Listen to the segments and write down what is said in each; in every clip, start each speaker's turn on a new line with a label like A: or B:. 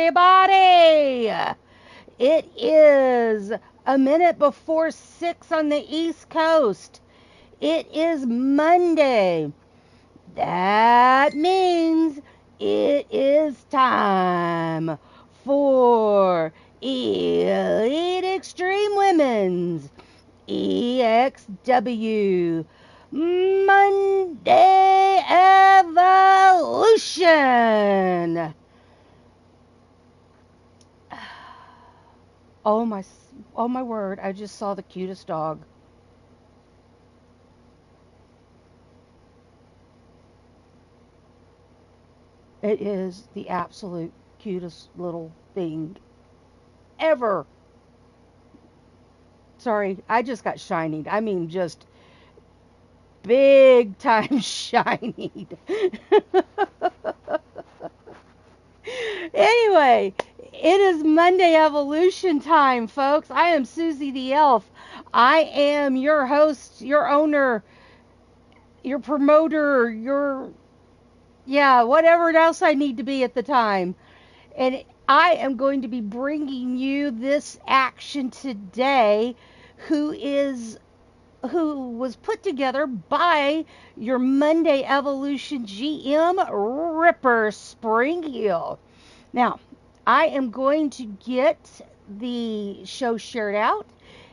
A: everybody. It is a minute before 6 on the East Coast. It is Monday. That means it is time for Elite Extreme Women's EXW Monday Evolution. Oh my word, I just saw the cutest dog. It is the absolute cutest little thing ever. Sorry, I just got shinied. I mean, just big time shinied. Anyway, it is Monday Evolution time, folks. I am Susie the Elf. I am your host, your owner, your promoter, whatever else I need to be at the time. And I am going to be bringing you this action today, who was put together by your Monday Evolution GM, Ripper Springheel. Now, I am going to get the show shared out,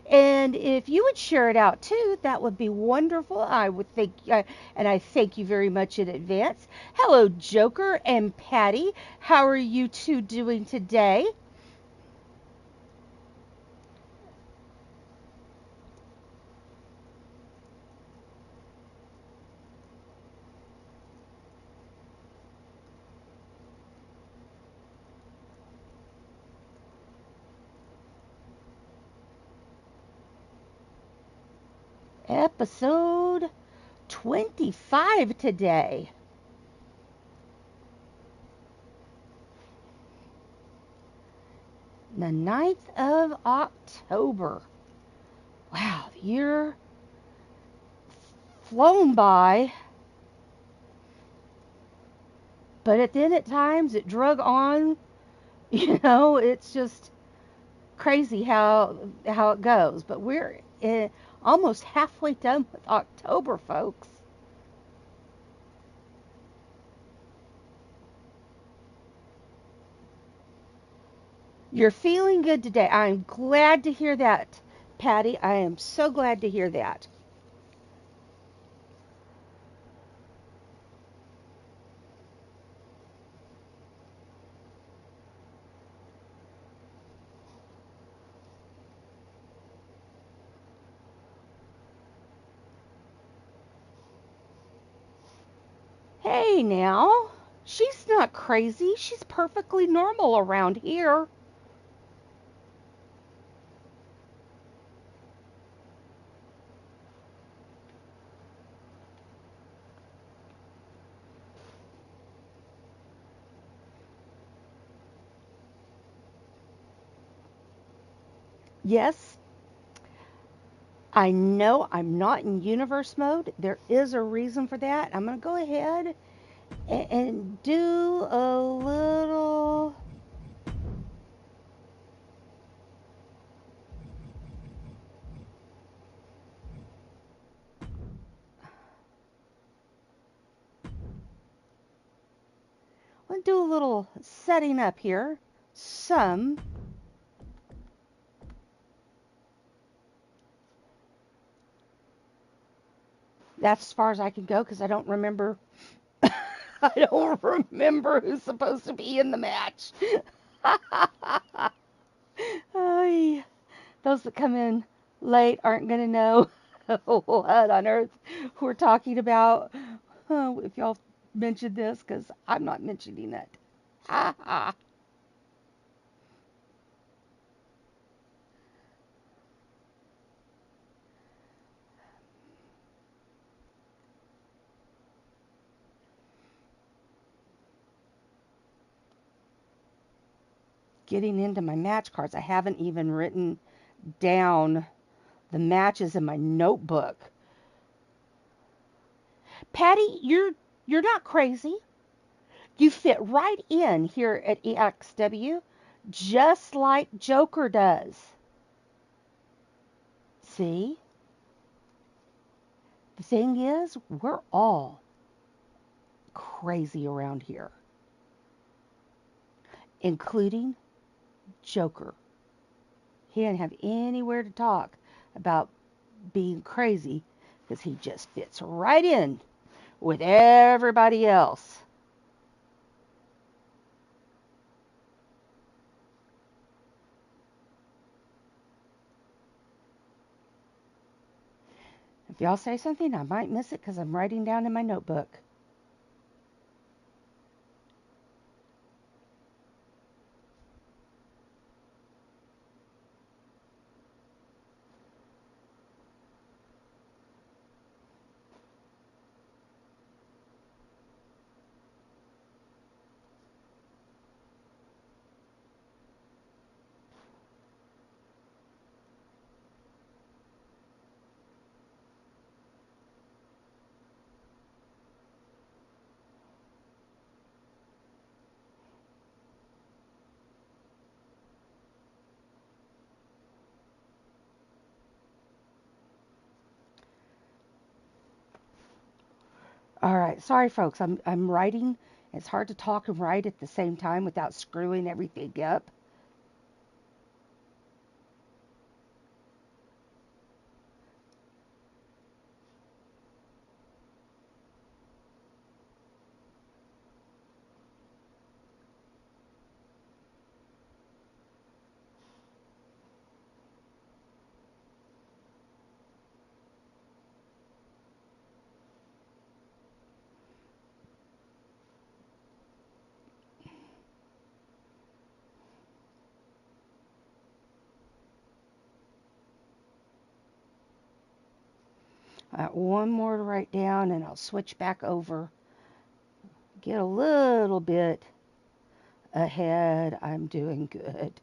A: and if you would share it out too, that would be wonderful. I would think, and I thank you very much in advance. Hello, Joker and Patty. How are you two doing today? Episode 25 today. The 9th of October. Wow, the year flown by. But then at times it drug on. It's just crazy how it goes. But we're almost halfway done with October, folks. You're feeling good today. I'm glad to hear that, Patty. I am so glad to hear that. Hey now, she's not crazy. She's perfectly normal around here. Yes, I know I'm not in universe mode. There is a reason for that. I'm going to go ahead and do a little. Let's do a little setting up here. That's as far as I can go because I don't remember. I don't remember who's supposed to be in the match. Ay, those that come in late aren't going to know what on earth we're talking about. Oh, if y'all mentioned this, because I'm not mentioning it. Ha ha. Getting into my match cards. I haven't even written down the matches in my notebook. Patty, you're not crazy. You fit right in here at EXW, just like Joker does. See? The thing is, we're all crazy around here, including Joker. He didn't have anywhere to talk about being crazy because he just fits right in with everybody else. If y'all say something, I might miss it because I'm writing down in my notebook. All right, sorry folks, I'm writing. It's hard to talk and write at the same time without screwing everything up. One more to write down and I'll switch back over. Get a little bit ahead. I'm doing good.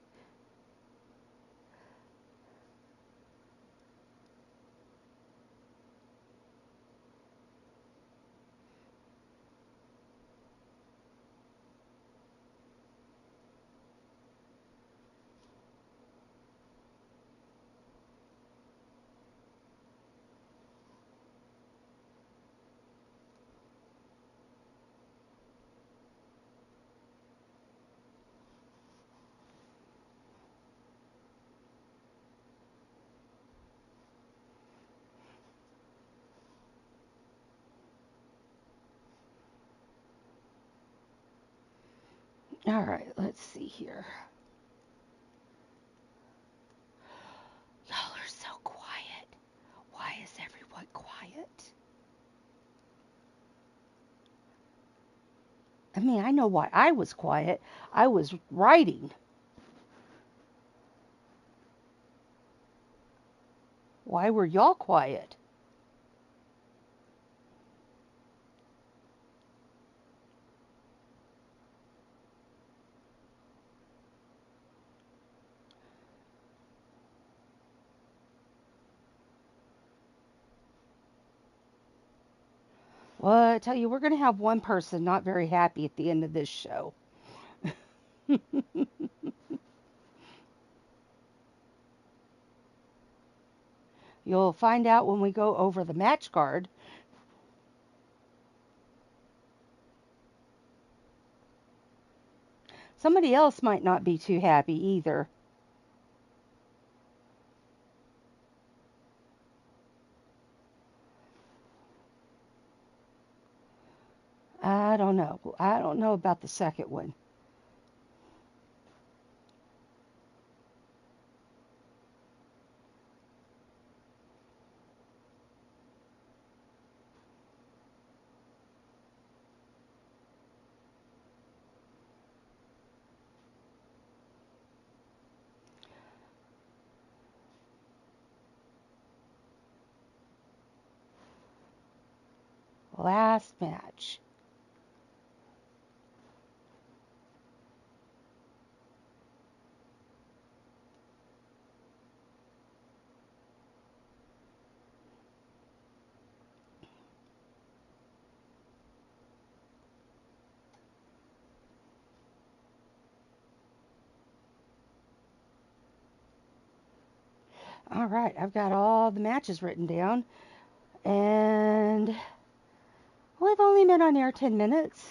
A: All right, let's see here. Y'all are so quiet. Why is everyone quiet? I mean, I know why I was quiet. I was writing. Why were y'all quiet? Well, I tell you, we're going to have one person not very happy at the end of this show. You'll find out when we go over the match card. Somebody else might not be too happy either. I don't know. I don't know about the second one. Last match. All right, I've got all the matches written down, and we've only been on air 10 minutes.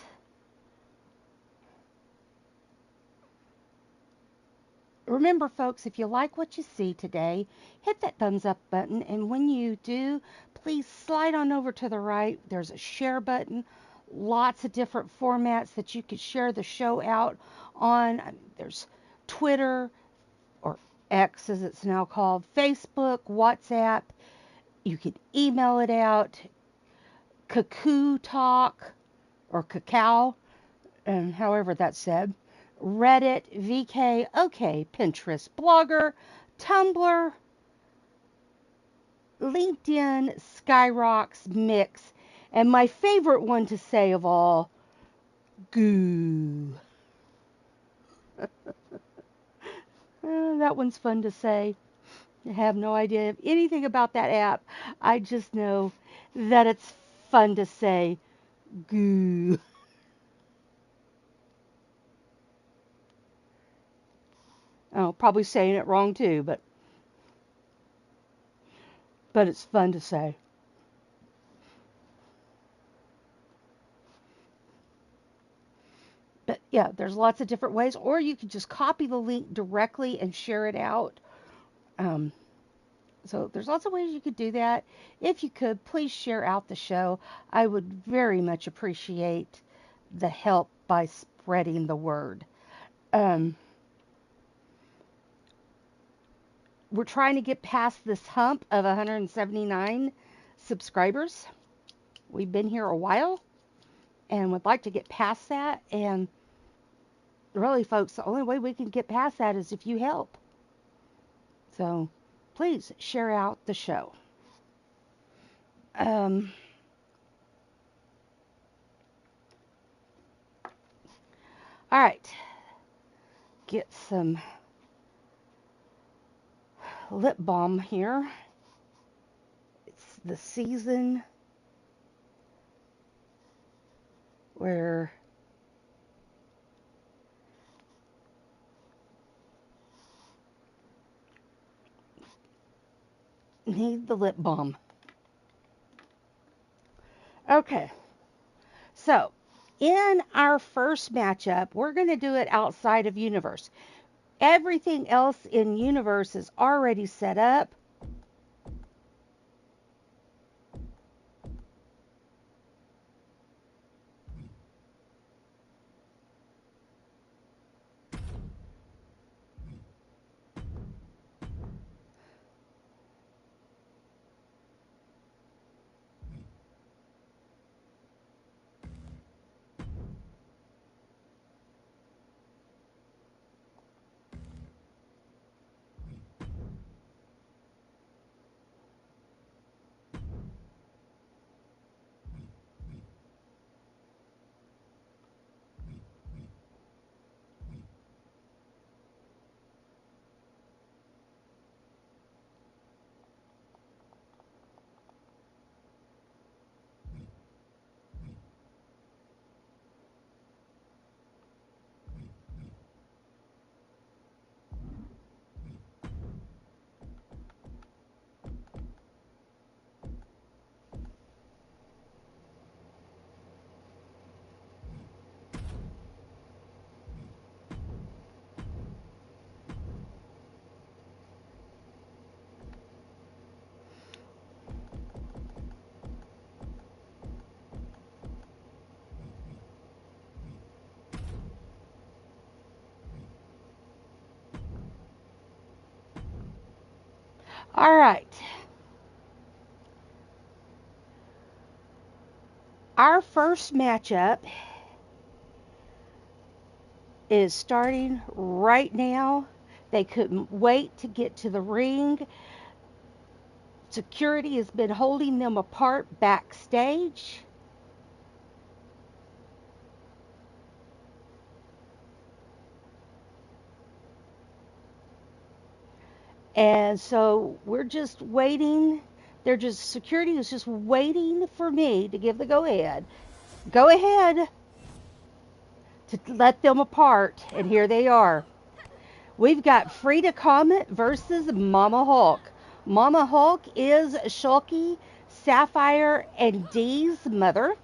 A: Remember, folks, if you like what you see today, hit that thumbs up button, and when you do, please slide on over to the right. There's a share button, lots of different formats that you could share the show out on. There's Twitter, or X as it's now called, Facebook, WhatsApp. You can email it out, Cuckoo Talk, or Cacao, and however that's said. Reddit, VK, OK, Pinterest, Blogger, Tumblr, LinkedIn, Skyrocks, Mix, and my favorite one to say of all, Goo. That one's fun to say. I have no idea anything about that app. I just know that it's fun to say, Goo. Oh, probably saying it wrong too, but it's fun to say. But yeah, there's lots of different ways, or you could just copy the link directly and share it out. Um, so there's lots of ways you could do that. If you could, please share out the show. I would very much appreciate the help by spreading the word. Um, we're trying to get past this hump of 179 subscribers. We've been here a while and would like to get past that. And really, folks, the only way we can get past that is if you help. So please share out the show. Um, all right. Get some lip balm here. It's the season where need the lip balm. Okay. So, in our first matchup, we're going to do it outside of Universe. Everything else in Universe is already set up. All right. Our first matchup is starting right now. They couldn't wait to get to the ring. Security has been holding them apart backstage. And so we're just waiting. Security is just waiting for me to give the go ahead. Go ahead to let them apart. And here they are. We've got Frida Comet versus Mama Hulk. Mama Hulk is Shulky, Sapphire, and Dee's mother.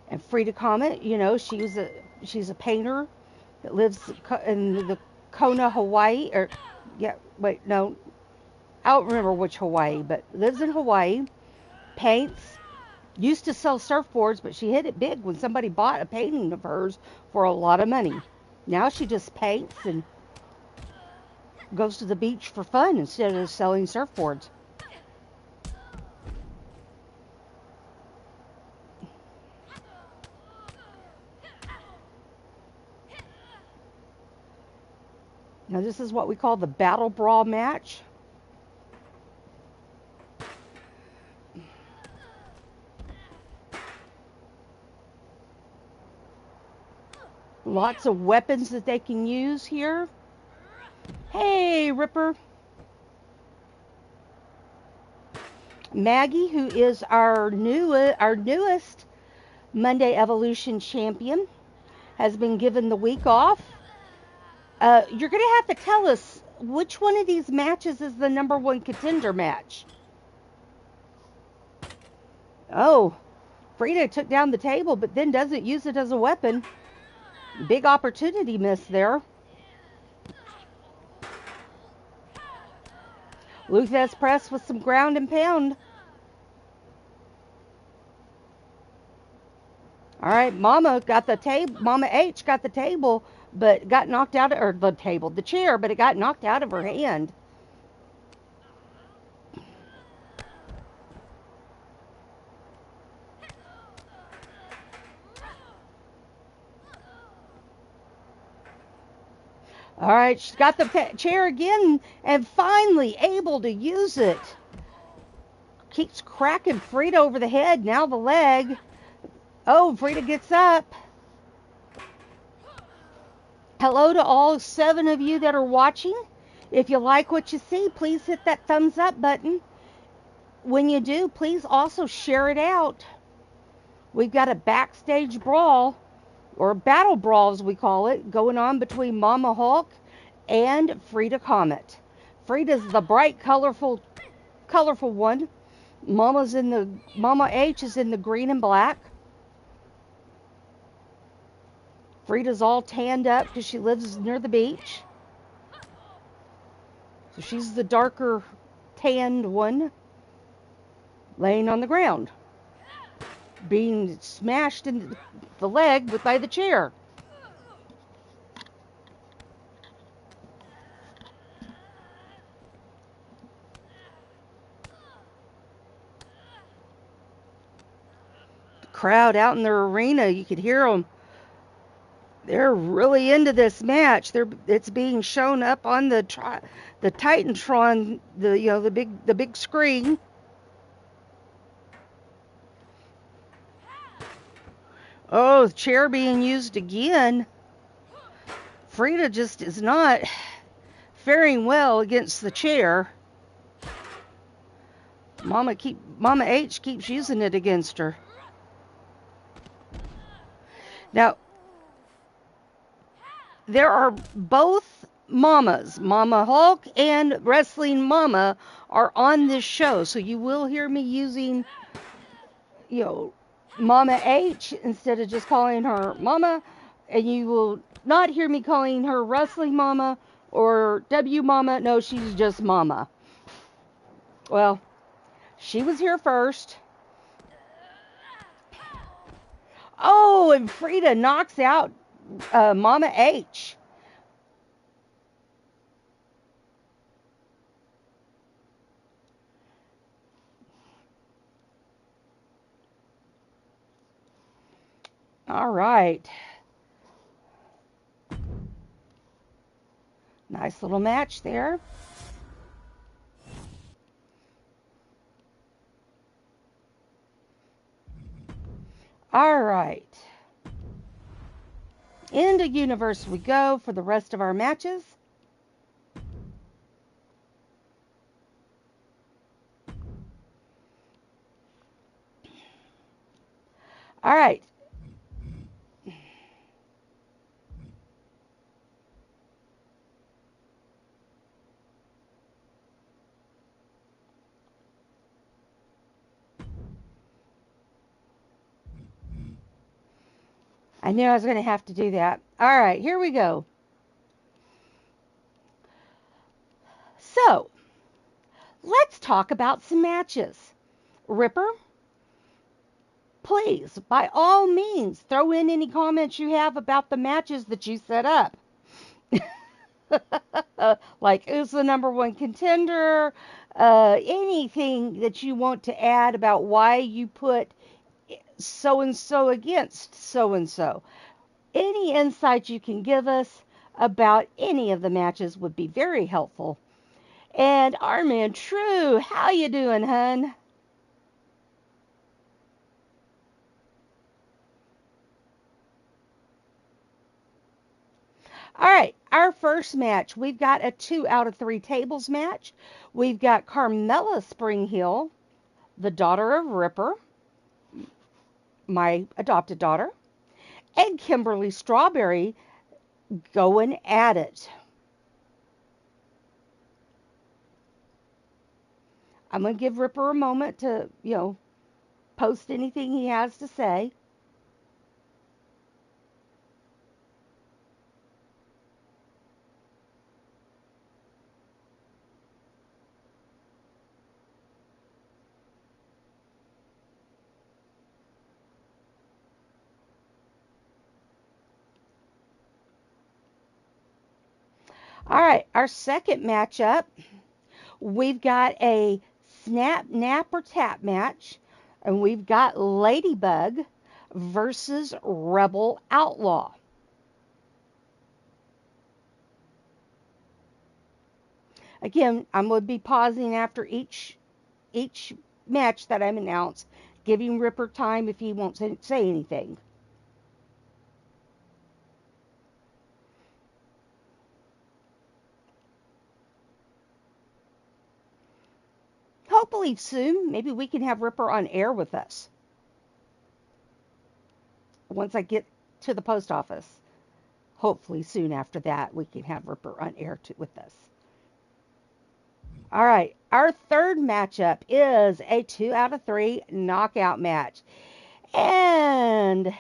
A: And Frida Comet, you know, she's a painter that lives in the Kona, Hawaii, or yeah, wait, no, I don't remember which Hawaii, but lives in Hawaii, paints, used to sell surfboards, but she hit it big when somebody bought a painting of hers for a lot of money. Now she just paints and goes to the beach for fun instead of selling surfboards. Now this is what we call the Battle Brawl match. Lots of weapons that they can use here. Hey, Ripper. Maggie, who is our newest Monday Evolution champion, has been given the week off. You're going to have to tell us which one of these matches is the number one contender match. Oh, Frida took down the table, but then doesn't use it as a weapon. Big opportunity miss there. Luthez press with some ground and pound. All right, Mama got the table. Mama H got the table, but got knocked out of, or the chair, but it got knocked out of her hand. All right, she's got the chair again and finally able to use it. Keeps cracking Frida over the head. Now the leg. Oh, Frida gets up. Hello to all 7 of you that are watching. If you like what you see, please hit that thumbs up button. When you do, please also share it out. We've got a backstage brawl, or battle brawl as we call it, going on between Mama Hulk and Frida Comet. Frida's the bright, colorful one. Mama H is in the green and black. Frida's all tanned up because she lives near the beach. So she's the darker tanned one, laying on the ground, being smashed in the leg by the chair. The crowd out in their arena, you could hear them. They're really into this match. It's being shown up on the Titantron, the big screen. Oh, the chair being used again. Frida just is not faring well against the chair. Mama H keeps using it against her. Now, there are both mamas. Mama Hulk and Wrestling Mama are on this show. So you will hear me using, Mama H instead of just calling her Mama. And you will not hear me calling her Wrestling Mama or W Mama. No, she's just Mama. Well, she was here first. Oh, and Frida knocks out Mama H. All right. Nice little match there. All right. Into Universe we go for the rest of our matches. All right. I knew I was going to have to do that. All right, here we go. So, let's talk about some matches. Ripper, please, by all means, throw in any comments you have about the matches that you set up. Like, who's the number one contender? Anything that you want to add about why you put so and so against so and so. Any insight you can give us about any of the matches would be very helpful. And our man True, how you doing, hun? All right, our first match, we've got a 2 out of 3 tables match. We've got Carmella Springhill, the daughter of Ripper, my adopted daughter, and Kimberly Strawberry going at it. I'm going to give Ripper a moment to, post anything he has to say. All right, our second matchup, we've got a snap, nap, or tap match, and we've got Ladybug versus Rebel Outlaw. Again, I'm going to be pausing after each match that I'm announced, giving Ripper time if he won't say anything. Hopefully soon, maybe we can have Ripper on air with us once I get to the post office. Hopefully soon after that, we can have Ripper on air with us. All right, our third matchup is a 2 out of 3 knockout match. And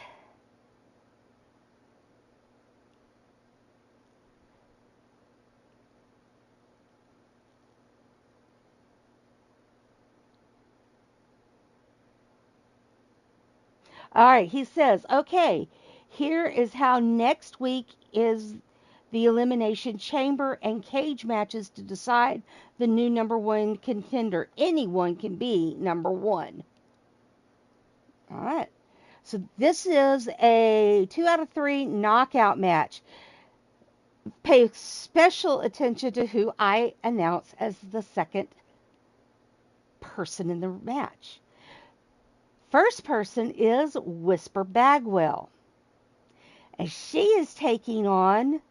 A: all right, he says, okay, here is how next week is the Elimination Chamber and cage matches to decide the new number one contender. Anyone can be number one. All right. So this is a 2 out of 3 knockout match. Pay special attention to who I announce as the second person in the match. First person is Whisper Bagwell. And she is taking on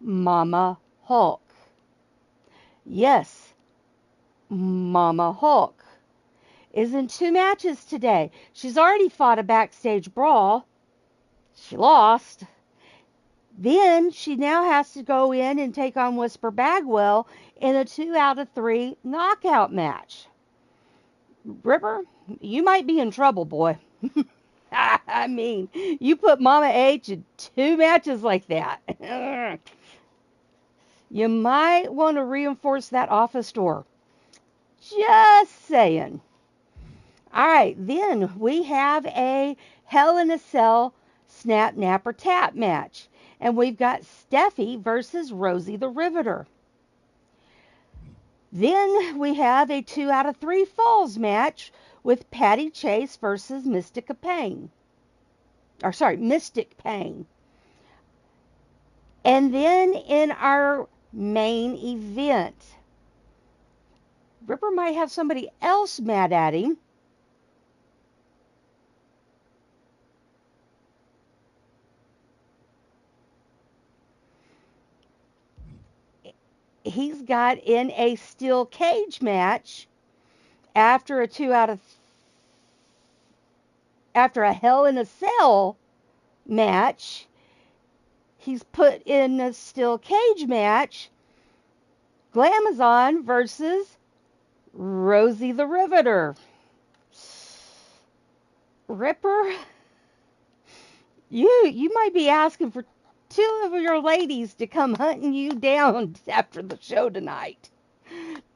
A: Mama Hulk. Yes, Mama Hulk is in 2 matches today. She's already fought a backstage brawl. She lost. Then she now has to go in and take on Whisper Bagwell in a 2 out of 3 knockout match. Ripper, you might be in trouble, boy. I mean, you put Mama H in 2 matches like that. You might want to reinforce that office door. Just saying. All right, then we have a Hell in a Cell snap, nap, or tap match. And we've got Steffi versus Rosie the Riveter. Then we have a 2 out of 3 falls match with Patty Chase versus Mystic Pain. Mystic Pain. And then in our main event, Ripper might have somebody else mad at him. He's got in a steel cage match after a Hell in a Cell match. He's put in a steel cage match, Glamazon versus Rosie the Riveter. Ripper, You might be asking for two of your ladies to come hunting you down after the show tonight.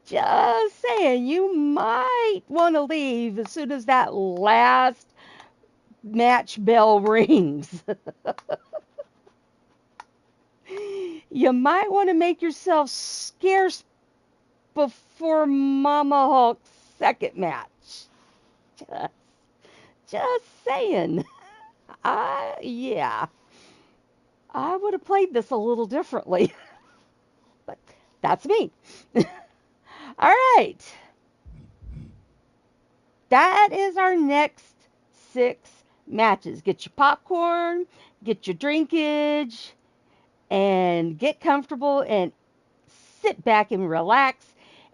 A: Just saying, you might want to leave as soon as that last match bell rings. You might want to make yourself scarce before Mama Hulk's second match. Just, just saying. Yeah, I would have played this a little differently, but that's me. All right, that is our next 6 matches. Get your popcorn, get your drinkage, and get comfortable and sit back and relax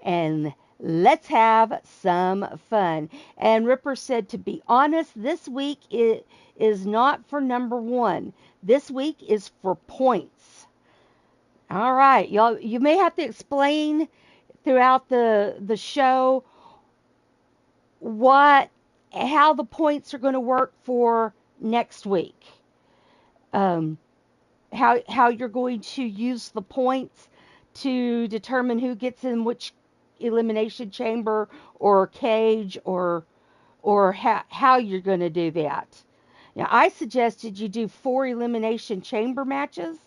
A: and let's have some fun. And Ripper said, to be honest, this week it is not for number 1. This week is for points. All right, y'all, you may have to explain throughout the show what how the points are going to work for next week. Um, how you're going to use the points to determine who gets in which elimination chamber or cage, or how you're going to do that. Now, I suggested you do 4 elimination chamber matches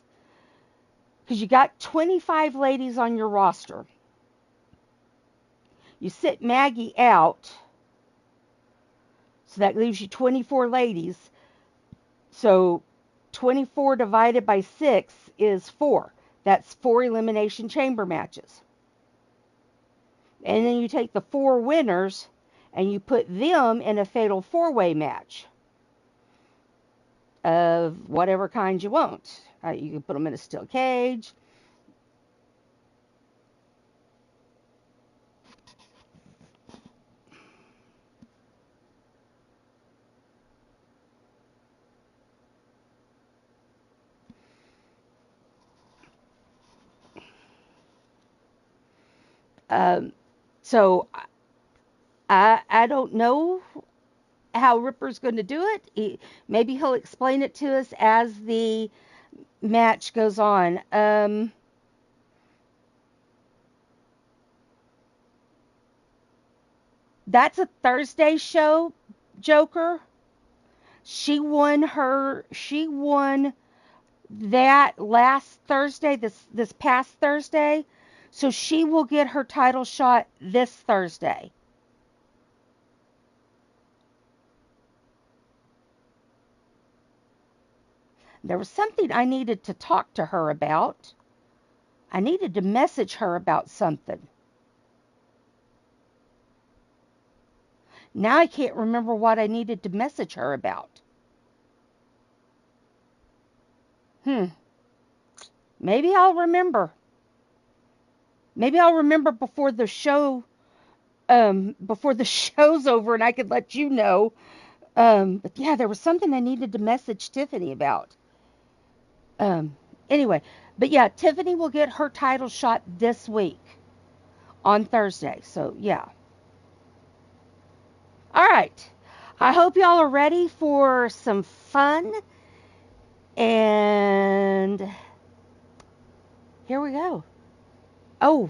A: because you got 25 ladies on your roster. You sit Maggie out, so that leaves you 24 ladies. So 24 divided by 6 is 4. That's 4 elimination chamber matches. And then you take the 4 winners and you put them in a fatal 4-way match of whatever kind you want. You can put them in a steel cage. So I don't know how Ripper's going to do it. Maybe he'll explain it to us as the match goes on. That's a Thursday show, Joker. She won that last Thursday, this past Thursday. So she will get her title shot this Thursday. There was something I needed to talk to her about. I needed to message her about something. Now I can't remember what I needed to message her about. Maybe I'll remember. Maybe I'll remember before the show, before the show's over, and I could let you know. But yeah, there was something I needed to message Tiffany about. Um, anyway, but yeah, Tiffany will get her title shot this week on Thursday. So yeah. All right. I hope y'all are ready for some fun. And here we go. Oh,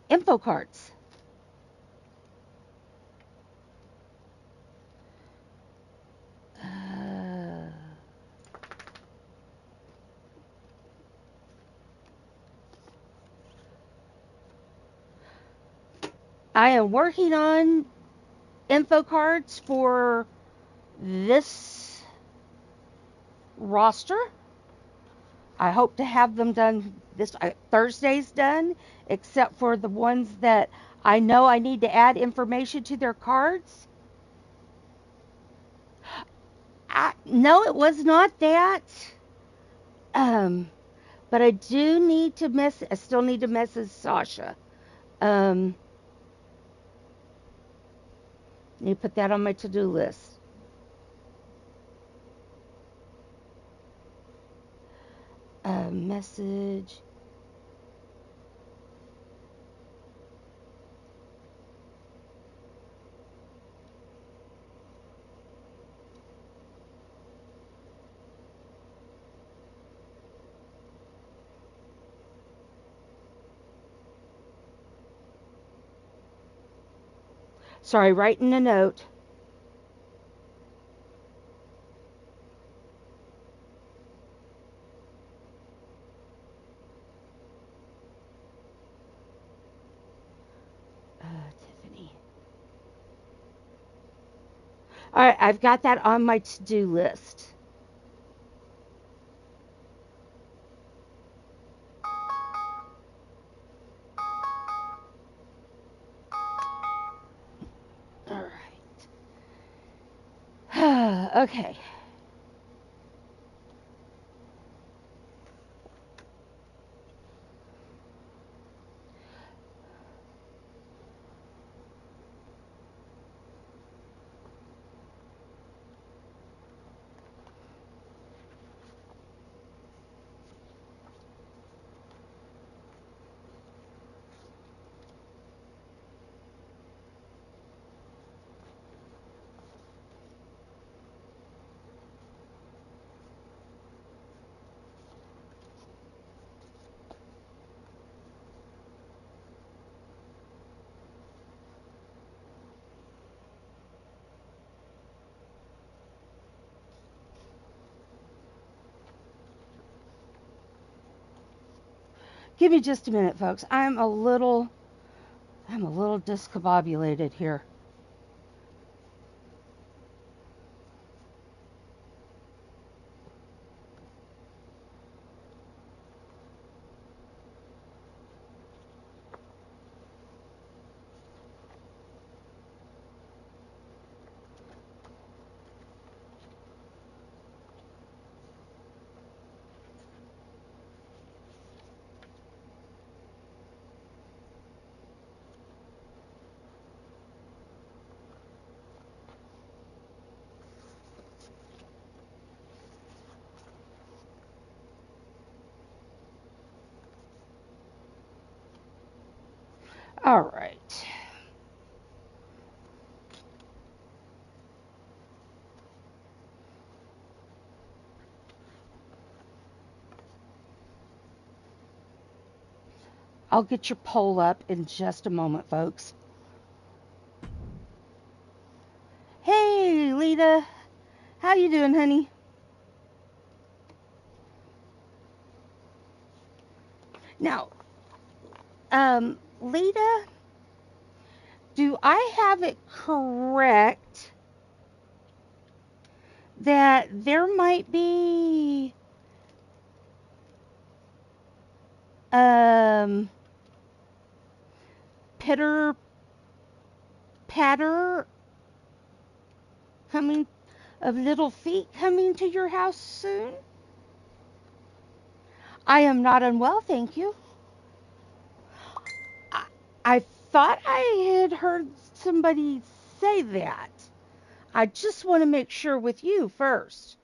A: info cards. I am working on info cards for this roster. I hope to have them done this Thursday's done, except for the ones that I know I need to add information to their cards. No, it was not that. But I do need to I still need to message Sasha. Need to put that on my to-do list. Message. Sorry, writing a note. Tiffany. All right, I've got that on my to-do list. All right. Okay. Give me just a minute, folks. I'm a little discombobulated here. All right. I'll get your poll up in just a moment, folks. Hey, Lita. How you doing, honey? Now, Lita, do I have it correct that there might be pitter patter coming of little feet coming to your house soon? I am not unwell, thank you. I thought I had heard somebody say that. I just want to make sure with you first.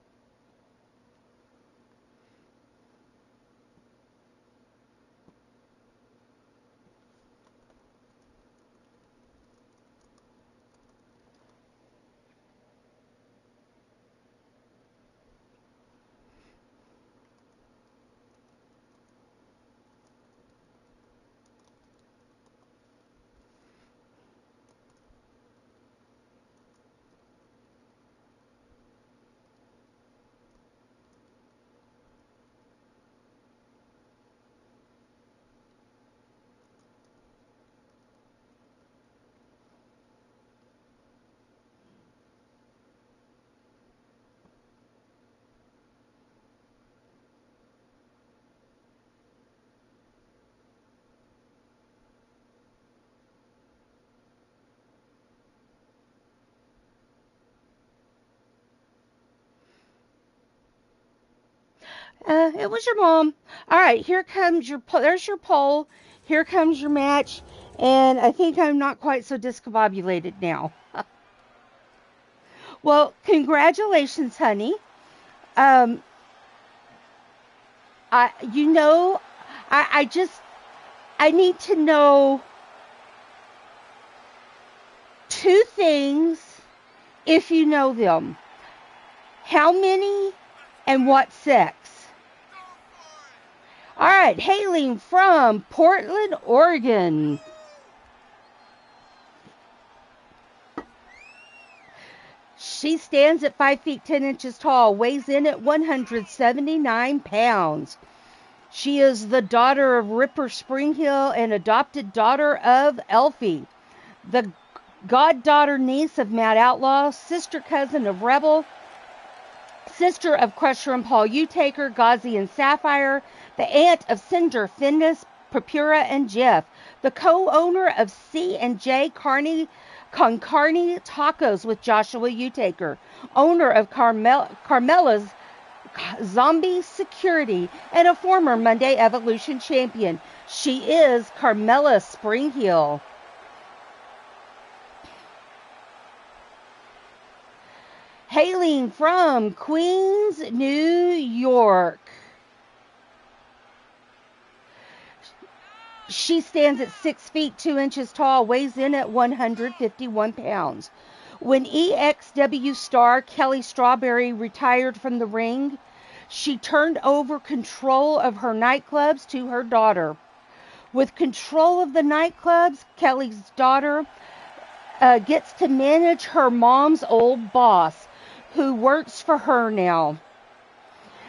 A: It was your mom. All right, here comes your there's your poll. Here comes your match, and I think I'm not quite so discombobulated now. Well, congratulations, honey. Um, I you know, I just I need to know two things if you know them. How many and what sex? All right, hailing from Portland, Oregon. She stands at 5 feet 10 inches tall, weighs in at 179 pounds. She is the daughter of Ripper Springhill and adopted daughter of Elfie, the goddaughter niece of Matt Outlaw, sister cousin of Rebel, sister of Crusher and Paul Utaker, Ghazi and Sapphire, the aunt of Cinder, Findus, Purpura, and Jeff, the co-owner of C&J Concarne Tacos with Joshua Utaker, owner of Carmela's Zombie Security, and a former Monday Evolution champion. She is Carmela Springhill. Hailing from Queens, New York. She stands at 6 feet 2 inches tall, weighs in at 151 pounds. When EXW star Kelly Strawberry retired from the ring, she turned over control of her nightclubs to her daughter. With control of the nightclubs, Kelly's daughter gets to manage her mom's old boss, who works for her now.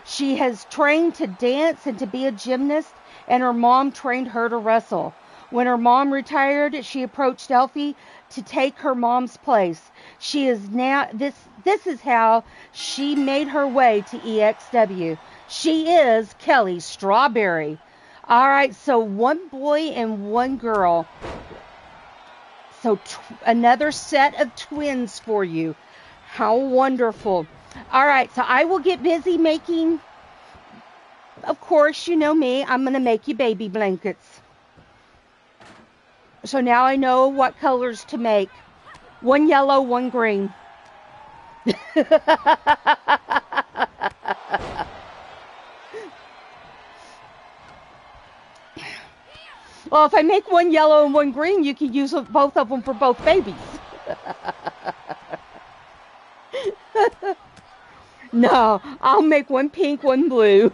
A: She has trained to dance and to be a gymnast, and her mom trained her to wrestle. When her mom retired, she approached Elfie to take her mom's place. She is now this is how she made her way to EXW. She is Kelly Strawberry. All right, so one boy and one girl. So another set of twins for you. How wonderful. All right, so I will get busy making, of course, you know me, I'm going to make you baby blankets. So now I know what colors to make. One yellow, one green. Well, if I make one yellow and one green, you can use both of them for both babies. No, I'll make one pink, one blue.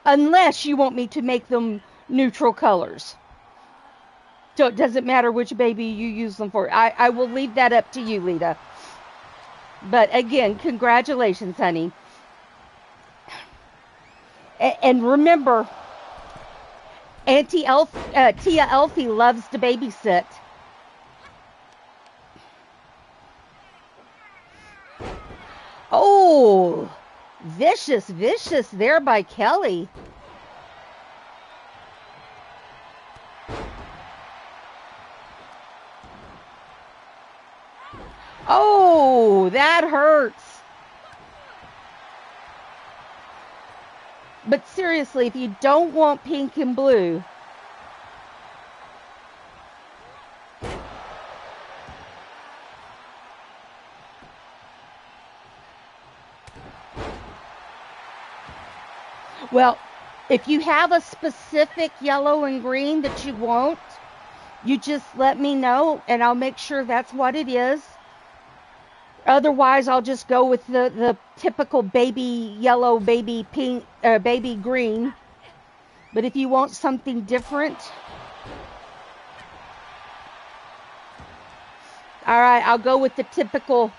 A: Unless you want me to make them neutral colors. So it doesn't matter which baby you use them for. I will leave that up to you, Lita. But again, congratulations, honey. And remember, Tia Elfie loves to babysit. Oh, vicious there by Kelly. Oh, that hurts. But seriously, if you don't want pink and blue, well, if you have a specific yellow and green that you want, you just let me know and I'll make sure that's what it is. Otherwise, I'll just go with the typical baby yellow, baby pink, baby green. But if you want something different, all right, I'll go with the typical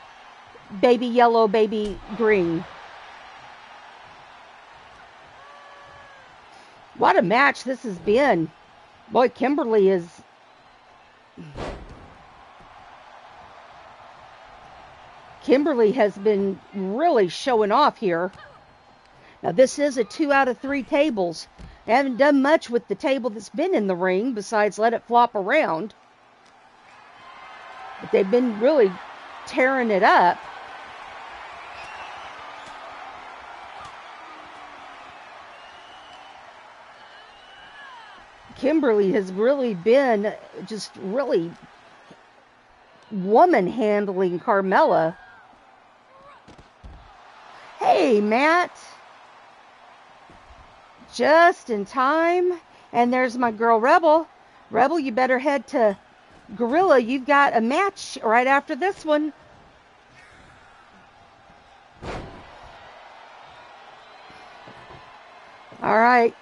A: baby yellow, baby green. What a match this has been. Boy, Kimberly is... Kimberly has been really showing off here. Now, this is a 2 out of 3 tables. I haven't done much with the table that's been in the ring besides let it flop around. But they've been really tearing it up. Kimberly has really been just really woman handling Carmella. Hey, Matt. Just in time. And there's my girl, Rebel. Rebel, you better head to Gorilla. You've got a match right after this one. All right.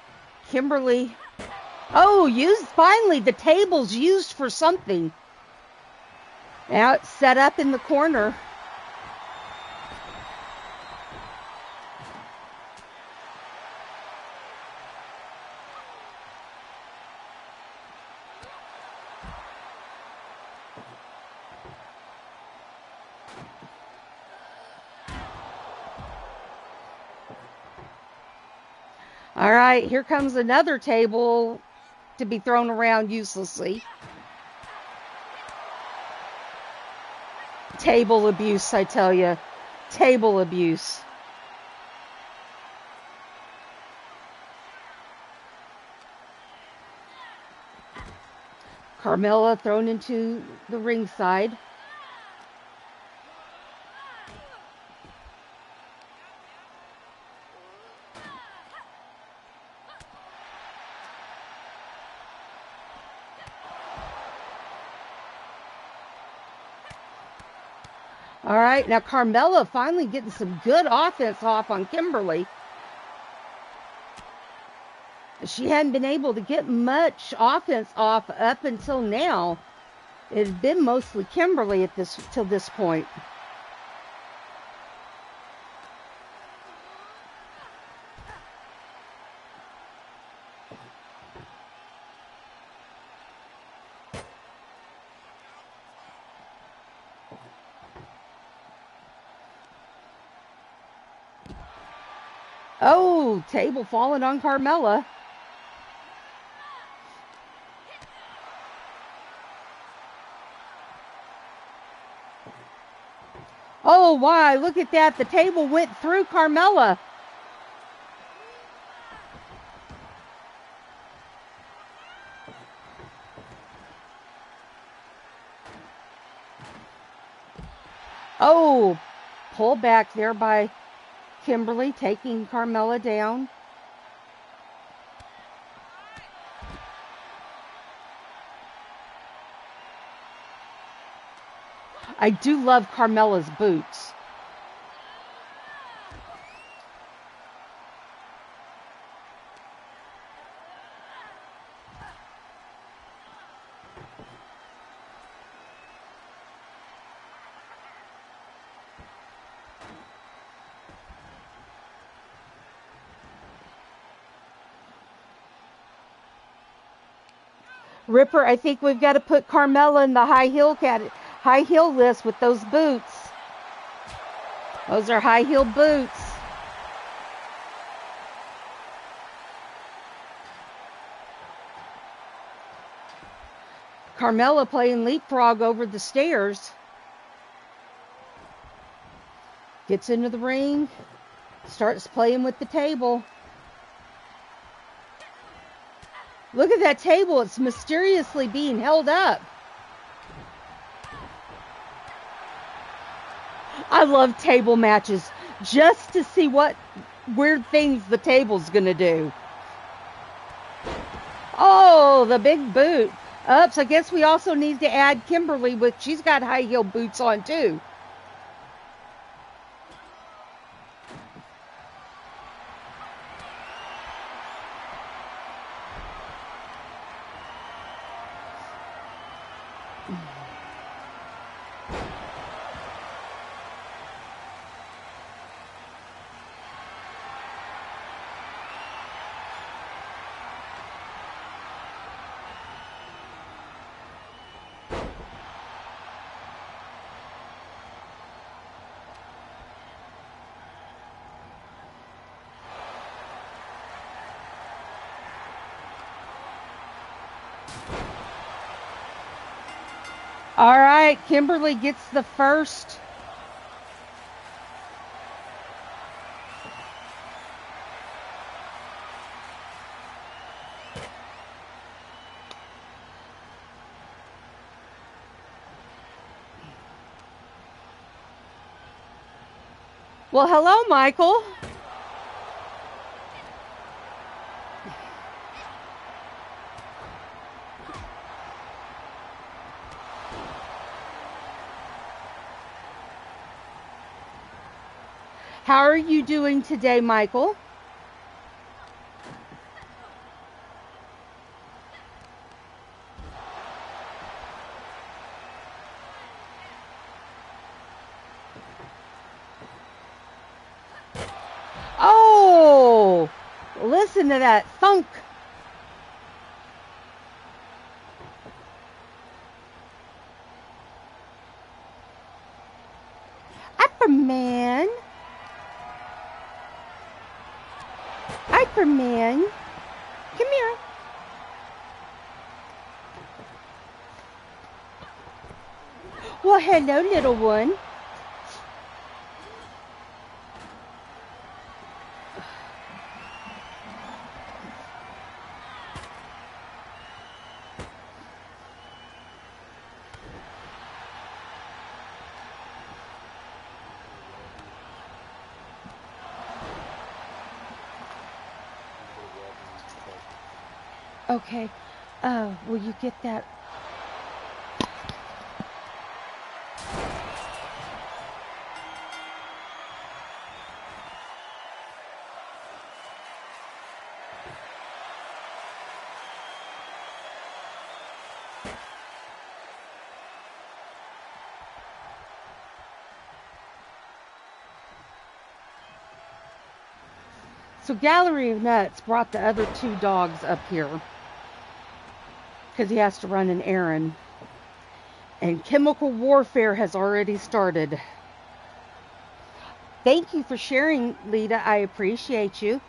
A: Kimberly. Oh, finally, the table's used for something. Now it's set up in the corner. All right, here comes another table to be thrown around uselessly. Table abuse, I tell you. Table abuse. Carmella thrown into the ringside. All right, now Carmella finally getting some good offense off on Kimberly. She hadn't been able to get much offense off up until now. It had been mostly Kimberly till this point. Oh, table falling on Carmella. Oh, why? Look at that. The table went through Carmella. Oh, pull back there by Kimberly, taking Carmella down. I do love Carmella's boots. Ripper, I think we've got to put Carmella in the high heel list with those boots. Those are high heel boots. Carmella playing leapfrog over the stairs. Gets into the ring. Starts playing with the table. Look at that table. It's mysteriously being held up. I love table matches just to see what weird things the table's going to do. Oh, the big boot. Oops, I guess we also need to add Kimberly she's got high heel boots on too. All right, Kimberly gets the first. Well, hello, Michael. How are you doing today, Michael? Listen to that thunk. Hyperman. Hyperman. Come here. Well, hello, little one. Okay. Will you get that? So Gallery of Nuts brought the other two dogs up here because he has to run an errand. And chemical warfare has already started. Thank you for sharing, Lita. I appreciate you.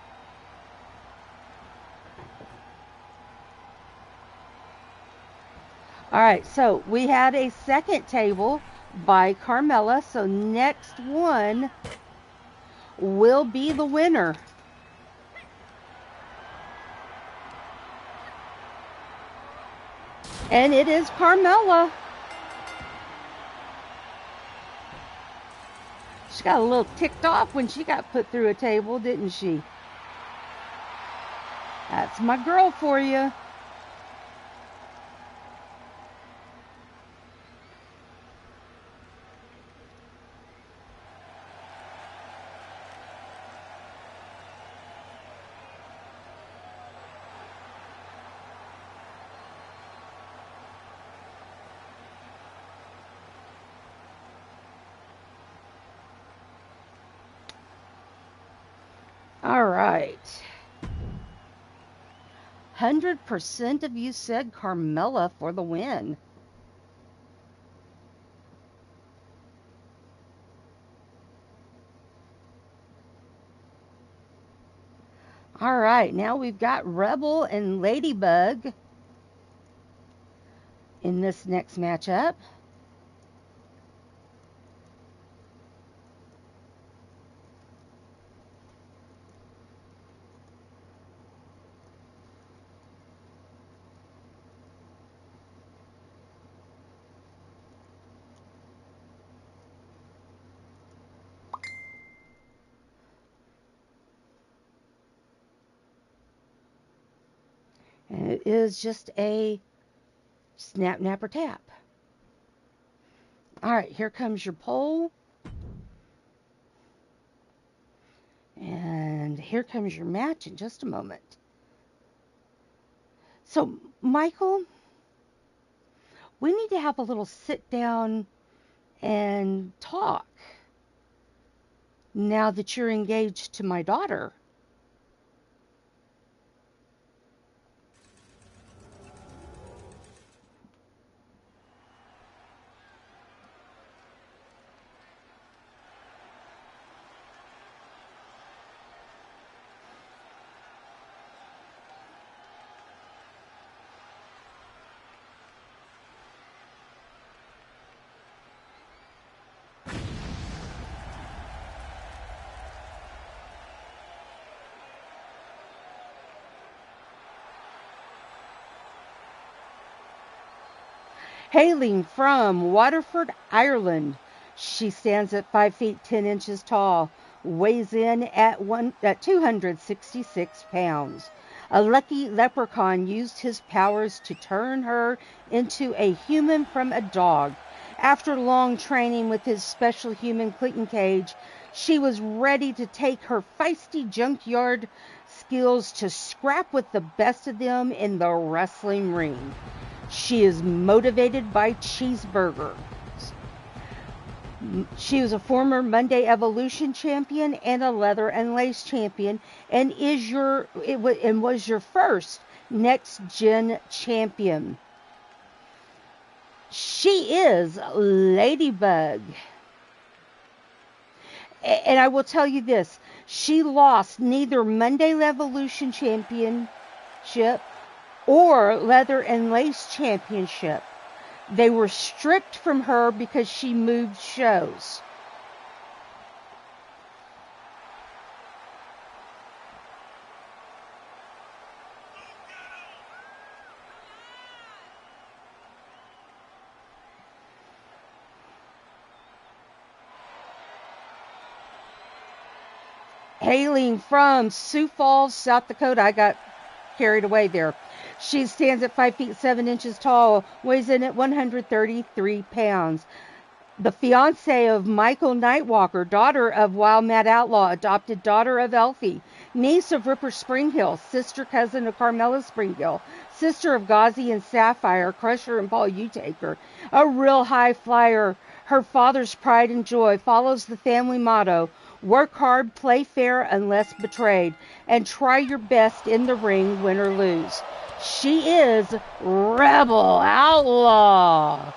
A: All right, so we had a second table by Carmela. So next one will be the winner. And it is Carmela. She got a little ticked off when she got put through a table, didn't she? That's my girl for you. All right. 100% of you said Carmela for the win. All right, now we've got Rebel and Ladybug in this next matchup. And it is just a snap, napper, tap. All right, here comes your pole. And here comes your match in just a moment. So, Michael, we need to have a little sit down and talk now that you're engaged to my daughter. Hailing from Waterford, Ireland, she stands at 5 feet 10 inches tall, weighs in at 266 pounds. A lucky leprechaun used his powers to turn her into a human from a dog. After long training with his special human clicking cage, she was ready to take her feisty junkyard skills to scrap with the best of them in the wrestling ring. She is motivated by cheeseburgers. She was a former Monday Evolution champion and a leather and lace champion, and was your first next gen champion. She is Ladybug. And I will tell you this, she lost neither Monday Evolution Championship or Leather and Lace Championship. They were stripped from her because she moved shows. Hailing from Sioux Falls, South Dakota. I got carried away there. She stands at 5 feet 7 inches tall, weighs in at 133 pounds. The fiance of Michael Nightwalker, daughter of Wild Mad Outlaw, adopted daughter of Elfie, niece of Ripper Springhill, sister cousin of Carmella Springhill, sister of Ghazi and Sapphire, Crusher and Paul Utaker, a real high flyer. Her father's pride and joy, follows the family motto, work hard, play fair unless betrayed, and try your best in the ring, win or lose. She is Rebel Outlaw.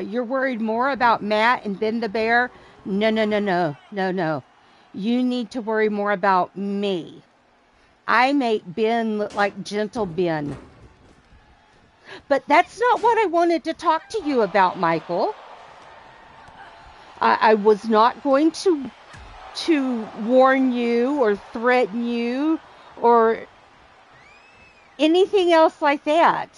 A: You're worried more about Matt and Ben the Bear? No. You need to worry more about me. I make Ben look like gentle Ben. But that's not what I wanted to talk to you about, Michael. I was not going to warn you or threaten you or anything else like that.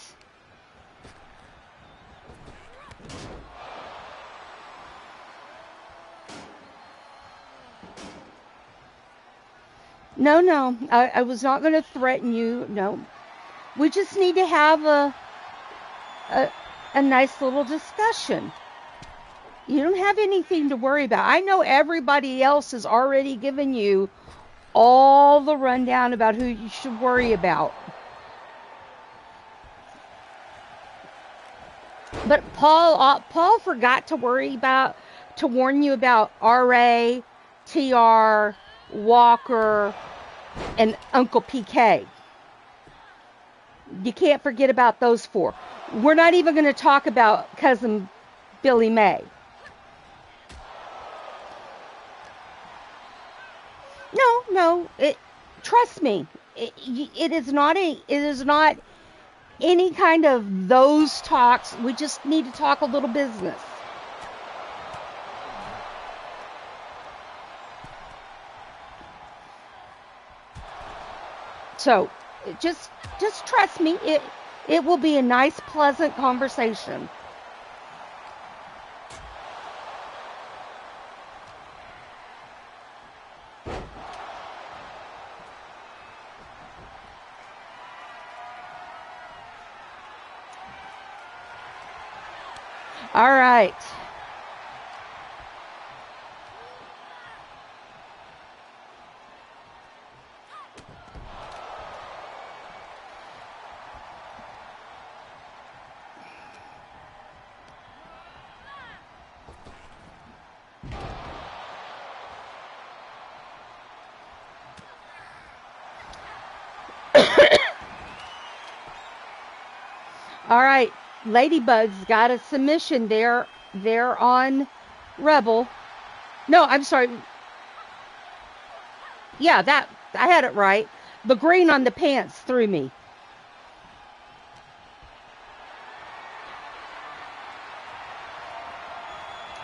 A: No, I was not going to threaten you. No, we just need to have a nice little discussion. You don't have anything to worry about. I know everybody else has already given you all the rundown about who you should worry about. But Paul forgot to warn you about RA, TR, Walker, and Uncle PK. You can't forget about those four. We're not even going to talk about cousin Billy May. No. Trust me. It is not any kind of those talks. We just need to talk a little business. So, just trust me. It will be a nice, pleasant conversation. All right. All right, Ladybug's got a submission there. They're on Rebel. No, I'm sorry. Yeah, I had it right. The green on the pants threw me.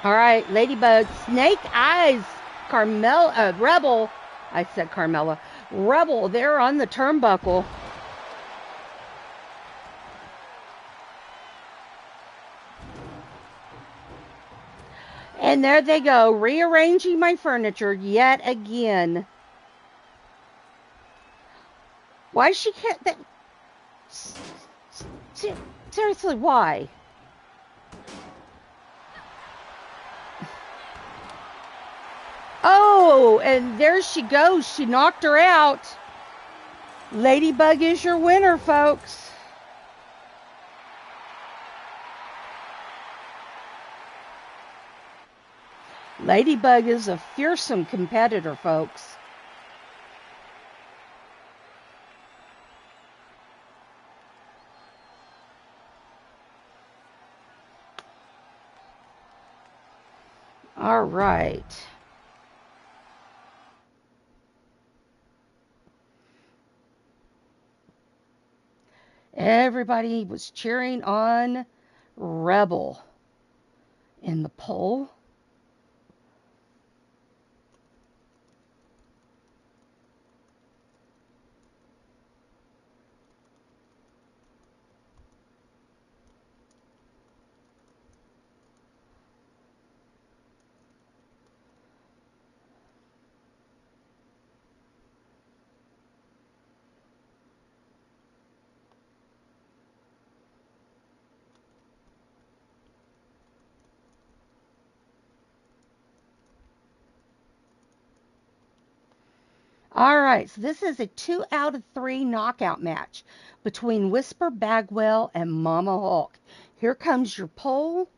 A: All right, Ladybug, Snake Eyes, Rebel. I said Carmella. Rebel, they're on the turnbuckle. And there they go, rearranging my furniture yet again. Why she can't... That, seriously, why? Oh, and there she goes. She knocked her out. Ladybug is your winner, folks. Ladybug is a fearsome competitor, folks. All right. Everybody was cheering on Rebel in the poll. All right, so this is a 2 out of 3 knockout match between Whisper Bagwell and Mama Hawk. Here comes your poll.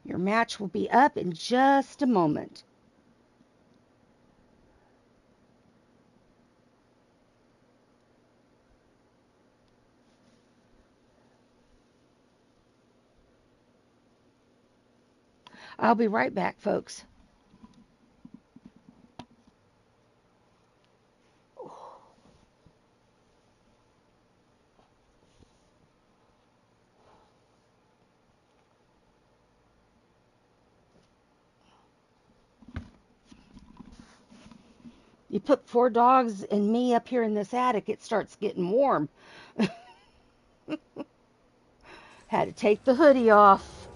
A: Your match will be up in just a moment. I'll be right back, folks. You put 4 dogs and me up here in this attic, it starts getting warm. Had to take the hoodie off.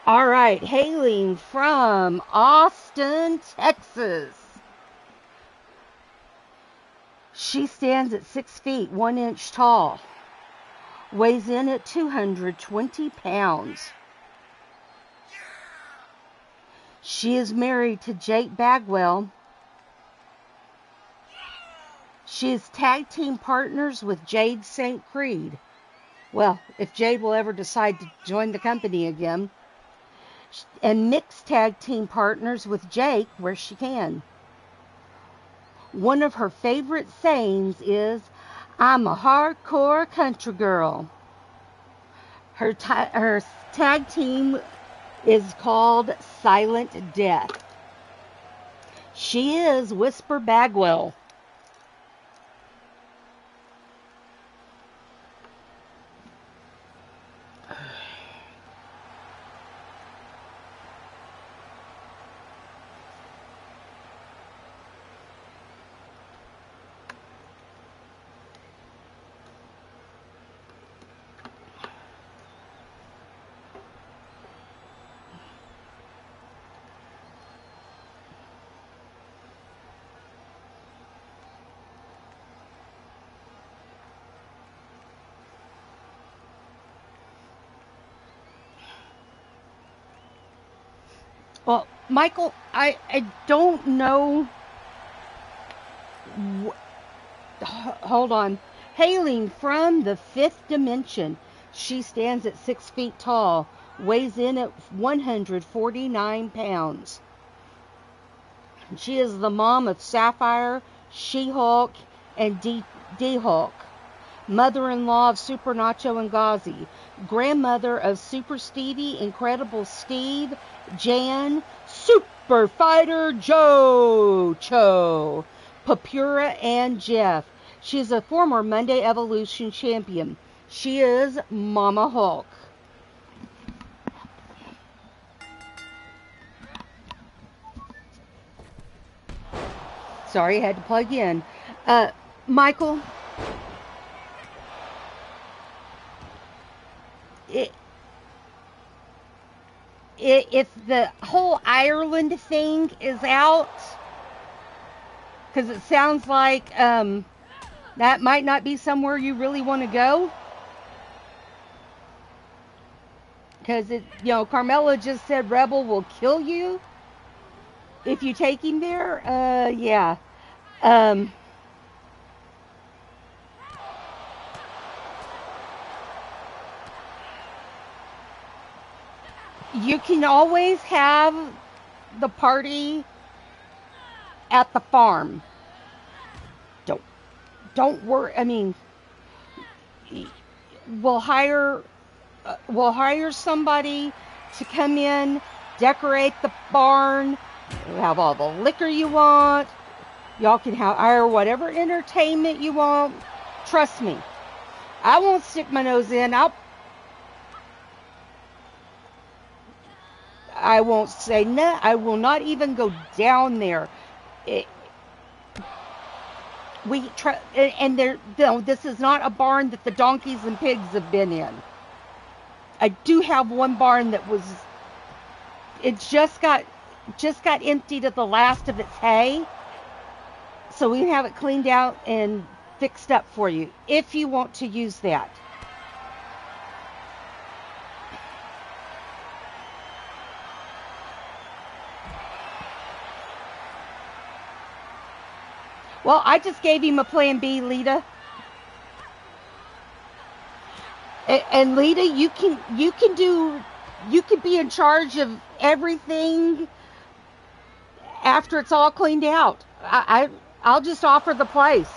A: All right, hailing from Austin, Texas. She stands at 6 feet, 1 inch tall. Weighs in at 220 pounds. She is married to Jake Bagwell. She is tag team partners with Jade St. Creed. Well, if Jade will ever decide to join the company again. And mixed tag team partners with Jake where she can. One of her favorite sayings is, "I'm a hardcore country girl." Her tag team is called Silent Death. She is Whisper Bagwell. Well, Michael, I don't know. Hold on. Hailing from the 5th dimension, she stands at 6 feet tall, weighs in at 149 pounds. She is the mom of Sapphire, She-Hulk, and D-Hulk. Mother-in-law of Super Nacho and Ghazi. Grandmother of Super Stevie, Incredible Steve, Jan, Super Fighter Joe, Cho, Papura, and Jeff. She is a former Monday Evolution champion. She is Mama Hawk. Sorry, I had to plug in. Michael, it, if the whole Ireland thing is out, because it sounds like that might not be somewhere you really want to go. Because Carmela just said Rebel will kill you if you take him there. Yeah. Um, you can always have the party at the farm. Don't worry. I mean, we'll hire somebody to come in, decorate the barn, have all the liquor you want. Y'all can hire whatever entertainment you want. Trust me, I won't stick my nose in. I won't say no. I will not even go down there. This is not a barn that the donkeys and pigs have been in. I do have one barn that it just got emptied of the last of its hay, so we can have it cleaned out and fixed up for you if you want to use that. Well, I just gave him a plan B, Lita. And Lita, you can be in charge of everything after it's all cleaned out. I'll just offer the place.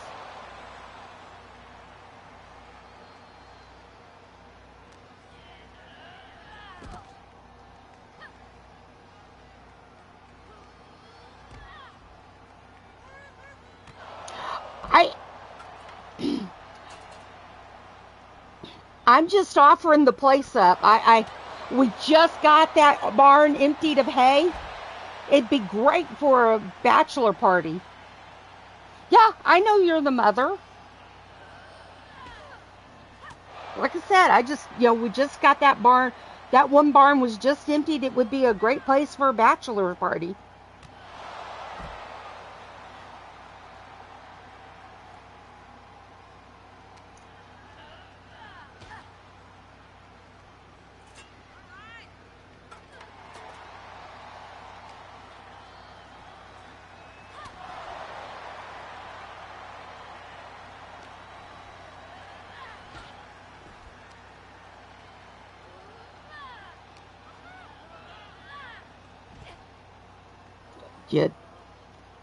A: I'm just offering the place up. We just got that barn emptied of hay. It'd be great for a bachelor party. Yeah, I know you're the mother. Like I said, we just got that barn. That one barn was just emptied. It would be a great place for a bachelor party.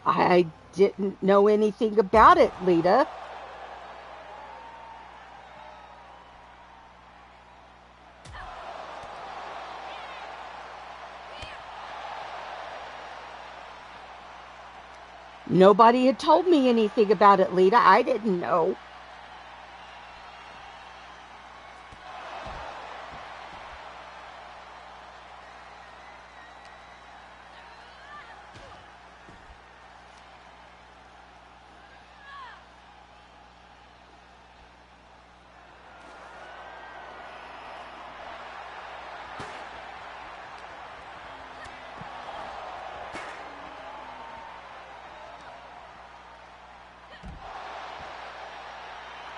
A: I didn't know anything about it, Lita. Nobody had told me anything about it, Lita. I didn't know.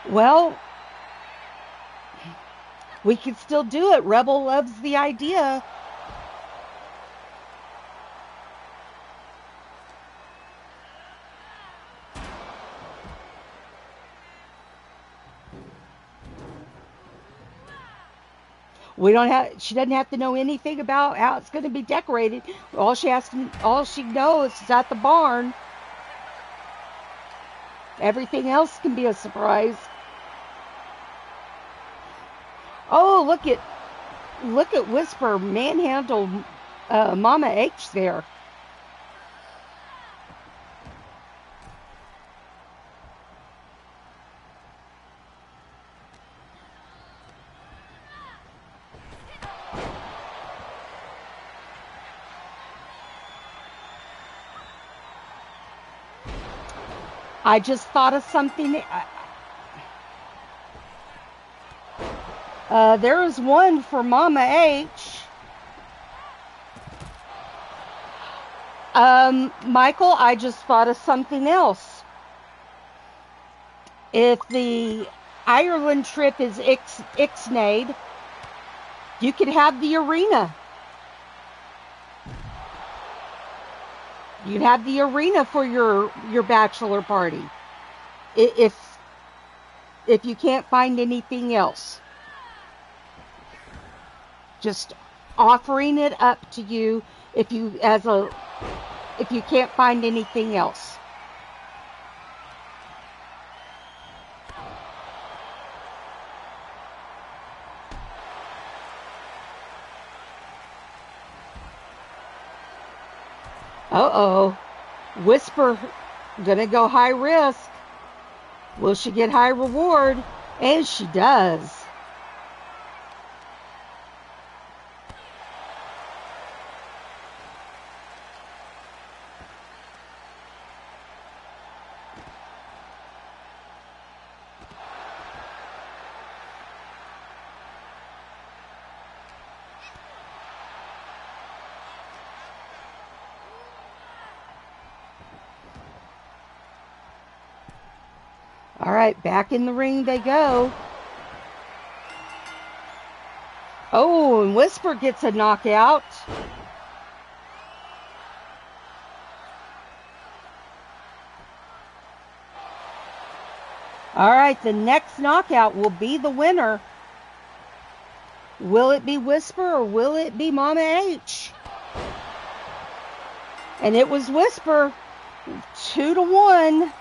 A: Well, we could still do it. Rebel loves the idea. She doesn't have to know anything about how it's going to be decorated. All she knows is at the barn. Everything else can be a surprise. Oh, look at Whisper manhandle Mama H there. I just thought of something. There is one for Mama H. Michael, I just thought of something else. If the Ireland trip is ixnayed, you could have the arena. You'd have the arena for your bachelor party. If you can't find anything else. Just offering it up to you if you can't find anything else. Uh-oh. Whisper gonna go high risk. Will she get high reward? And she does. All right, back in the ring they go. Oh, and Whisper gets a knockout. All right, the next knockout will be the winner. Will it be Whisper or will it be Mama H? And it was Whisper, 2-1.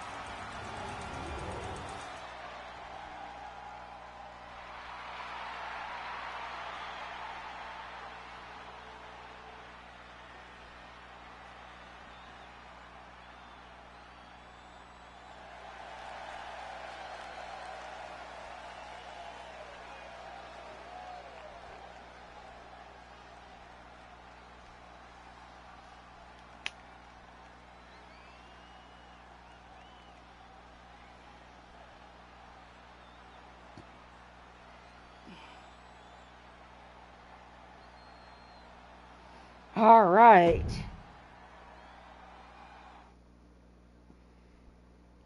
A: All right.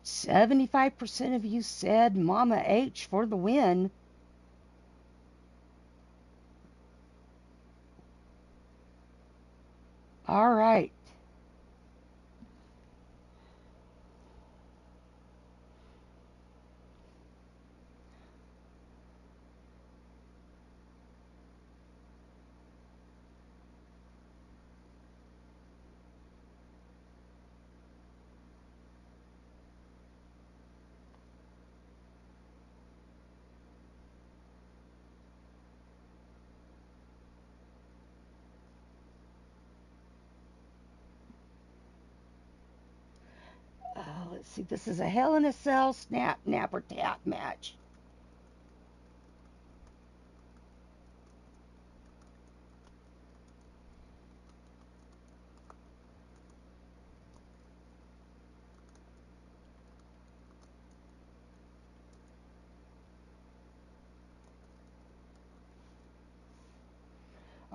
A: 75% of you said Mama H for the win. All right. Let's see. This is a Hell in a Cell snap, napper, tap match.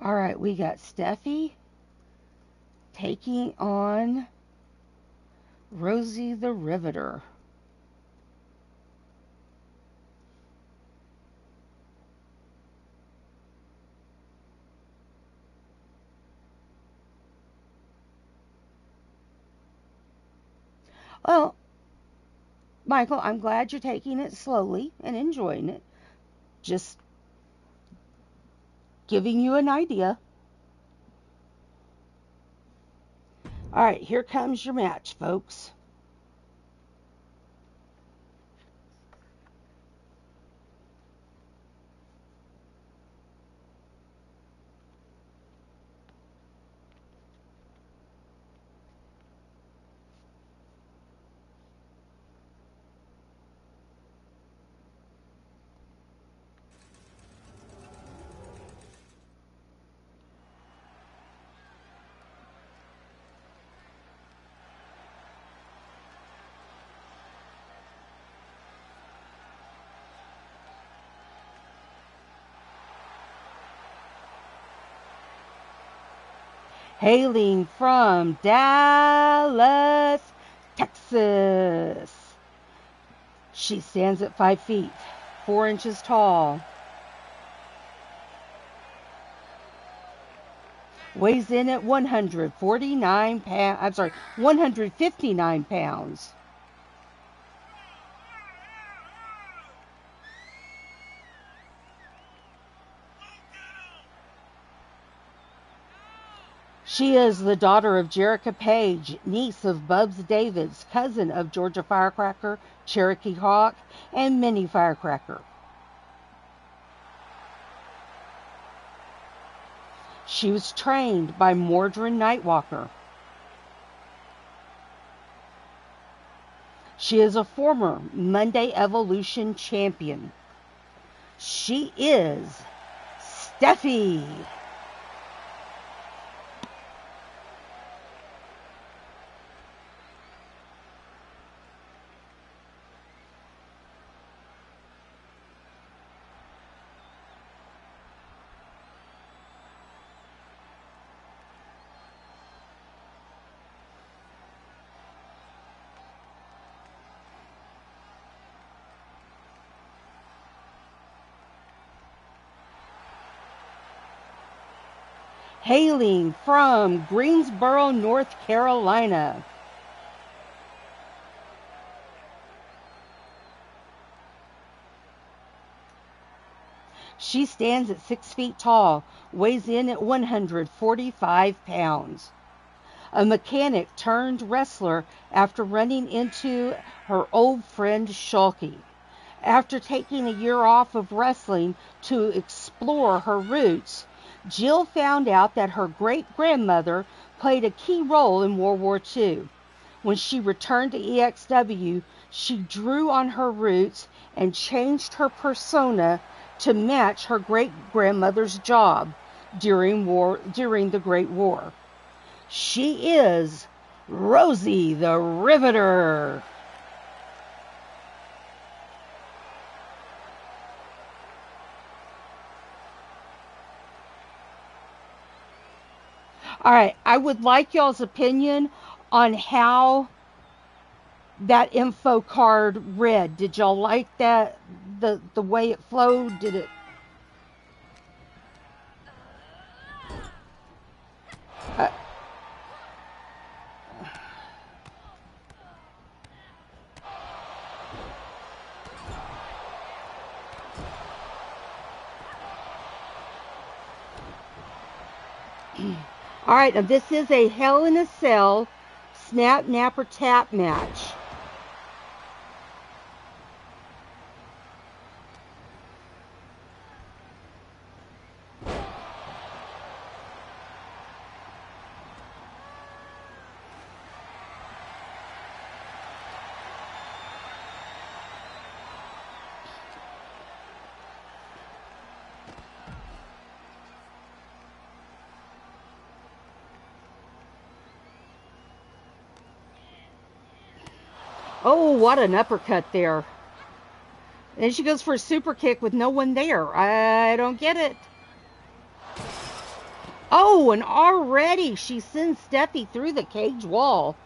A: All right, we got Steffi taking on Rosie the Riveter. Well, Michael, I'm glad you're taking it slowly and enjoying it. Just giving you an idea. All right, here comes your match, folks. hailing from Dallas, Texas. She stands at 5 feet, 4 inches tall. Weighs in at 149 pounds. I'm sorry, 159 pounds. She is the daughter of Jerica Page, niece of Bubs Davids, cousin of Georgia Firecracker, Cherokee Hawk, and Minnie Firecracker. She was trained by Mordrin Nightwalker. She is a former Monday Evolution champion. She is Steffi. Hailing from Greensboro, North Carolina. She stands at 6 feet tall, weighs in at 145 pounds. A mechanic turned wrestler after running into her old friend Shulky. After taking a year off of wrestling to explore her roots, Jill found out that her great-grandmother played a key role in World War II. When she returned to EXW, she drew on her roots and changed her persona to match her great-grandmother's job during the Great War. She is Rosie the Riveter. All right, I would like y'all's opinion on how that info card read. Did y'all like that? The way it flowed? Did it? All right, now this is a Hell in a Cell snap, napper, tap match. Oh, what an uppercut there. And she goes for a super kick with no one there. I don't get it. Oh, and already she sends Steffi through the cage wall.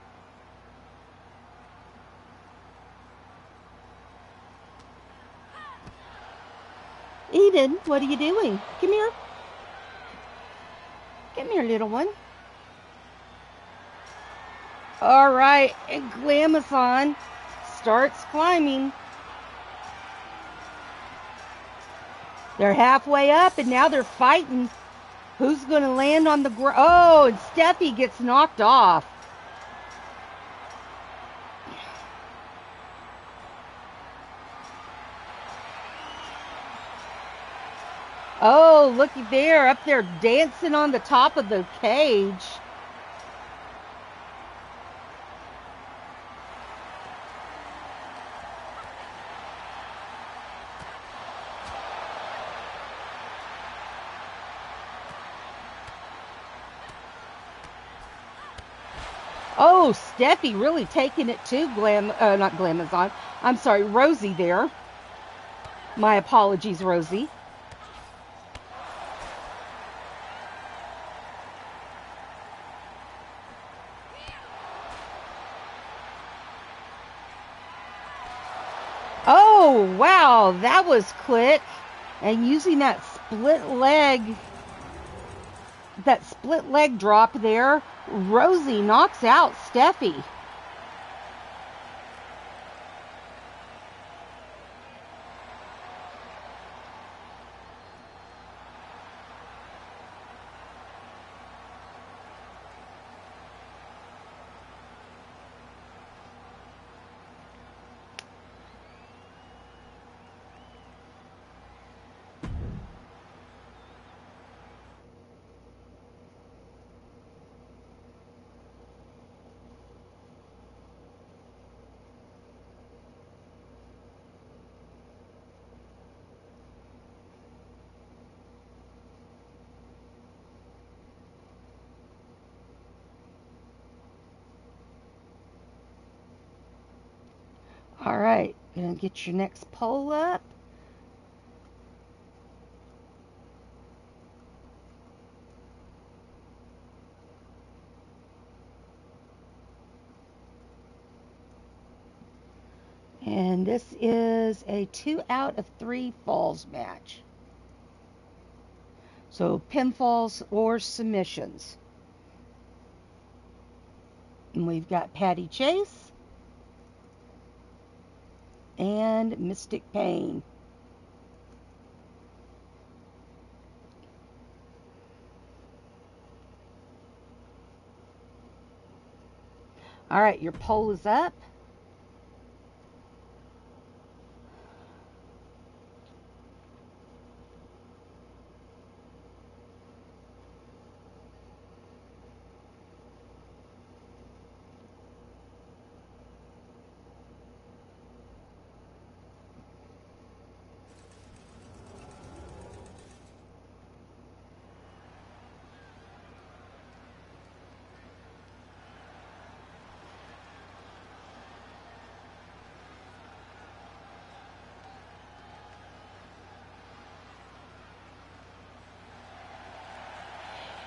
A: Eden, what are you doing? Come here. Come here, little one. All right, and Glamazon starts climbing. They're halfway up, and now they're fighting. Who's going to land on the ground? Oh, and Steffi gets knocked off. Oh, looky there, up there dancing on the top of the cage. Oh, Steffi really taking it to not Glamazon. I'm sorry, Rosie there. My apologies, Rosie. Oh, wow, that was quick. And using that split leg drop there, Rosie knocks out Steffi. All right, gonna get your next pole up. And this is a 2 out of 3 falls match. So pinfalls or submissions. And we've got Patty Chase and Mystic Pain. All right, your pole is up.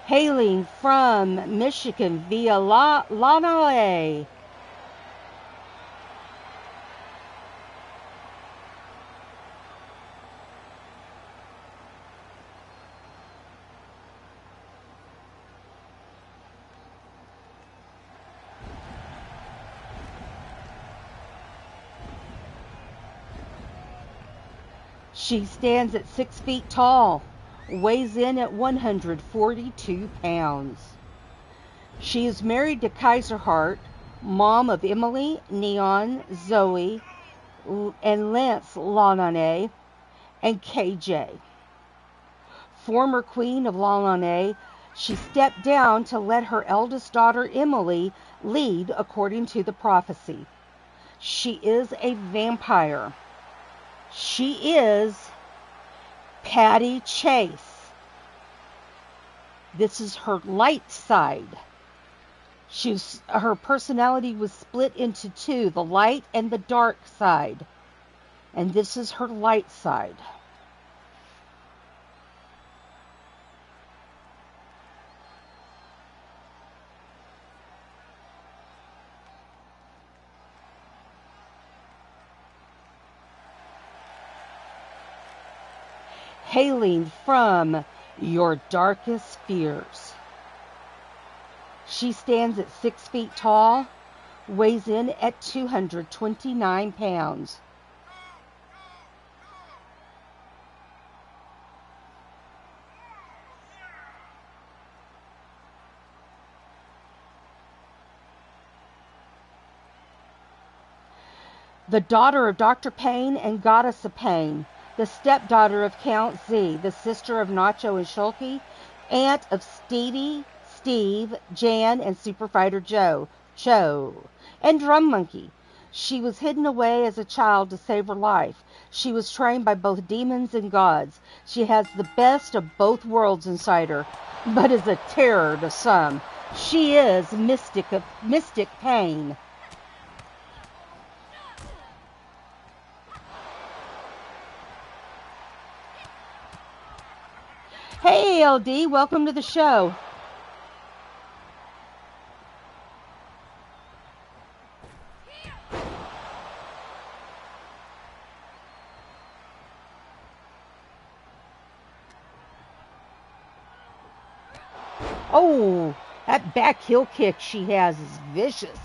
A: Hailing from Michigan via Lanai. She stands at 6 feet tall, weighs in at 142 pounds. She is married to Kaiser Hart, mom of Emily, Neon, Zoe, and Lance Lanai, and KJ. Former queen of Lanai, she stepped down to let her eldest daughter Emily lead according to the prophecy. She is a vampire. She is Patty Chase. This is her light side. Her personality was split into two, the light and the dark side. And this is her light side. Hailing from your darkest fears. She stands at 6 feet tall, weighs in at 229 pounds. The daughter of Dr. Payne and Goddess of Pain, the stepdaughter of Count Z, the sister of Nacho and Shulky, aunt of Stevie, Steve, Jan, and Superfighter Cho, and Drum Monkey. She was hidden away as a child to save her life. She was trained by both demons and gods. She has the best of both worlds inside her, but is a terror to some. She is Mystic Pain. Hey, LD, welcome to the show. Oh, that back heel kick she has is vicious.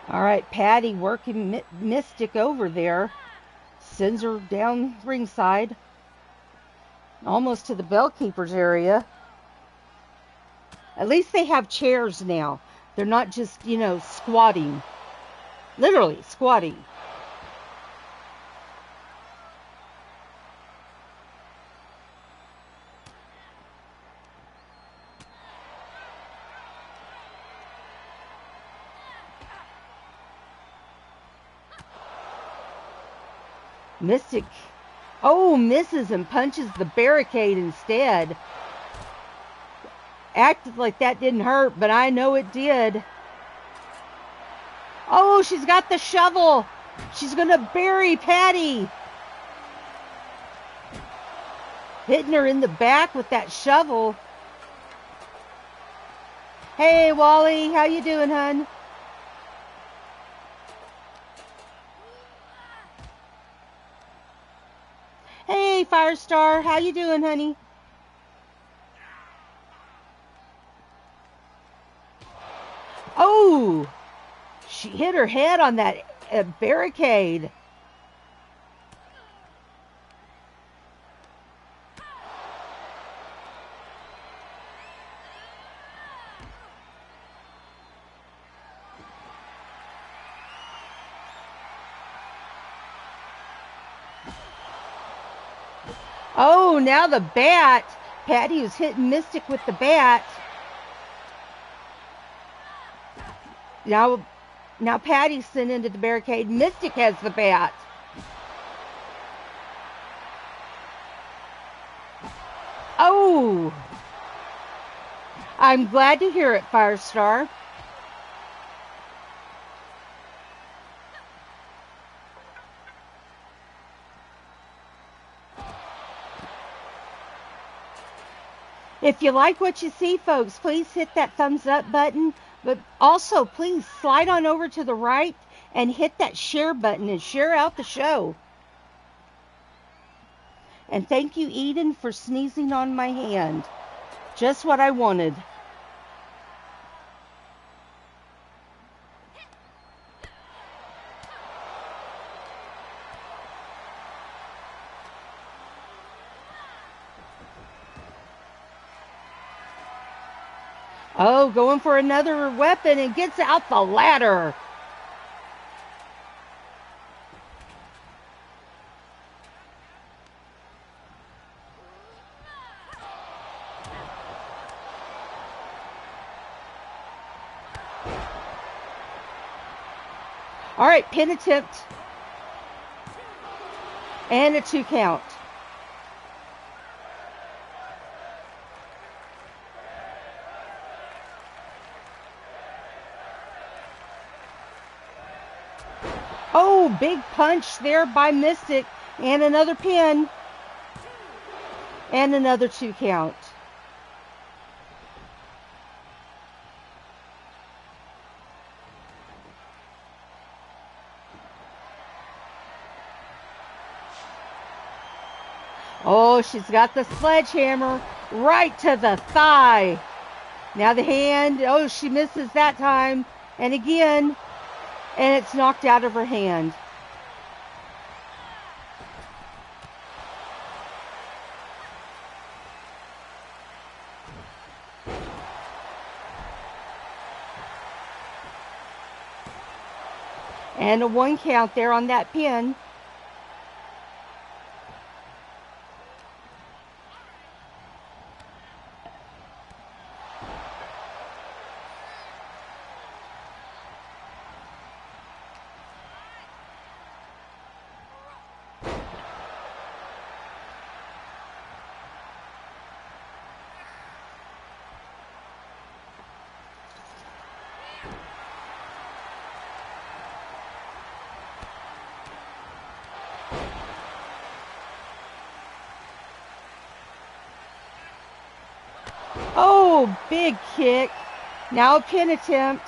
A: All right, Patty working Mystic over there. Sends her down ringside. Almost to the Bellkeeper's area. At least they have chairs now. They're not just, squatting. Literally squatting. Mystic, misses and punches the barricade instead. Acted like that didn't hurt, but I know it did. Oh, she's got the shovel. She's going to bury Patty. Hitting her in the back with that shovel. Hey, Wally, how you doing, hun? Hey, Firestar, how you doing, honey? Oh, she hit her head on that barricade. Oh, now the bat. Patty was hitting Mystic with the bat. Now Patty's sent into the barricade. Mystic has the bat. Oh! I'm glad to hear it, Firestar. If you like what you see, folks, please hit that thumbs up button. But also, please slide on over to the right and hit that share button and share out the show. And thank you, Eden, for sneezing on my hand. Just what I wanted. Oh, going for another weapon and gets out the ladder. All right, pin attempt. And a 2 count. Oh, big punch there by Mystic. And another pin. And another 2 count. Oh, she's got the sledgehammer right to the thigh. Now the hand. Oh, she misses that time. And again. And it's knocked out of her hand. And a 1 count there on that pin. Oh, big kick. Now a pin attempt.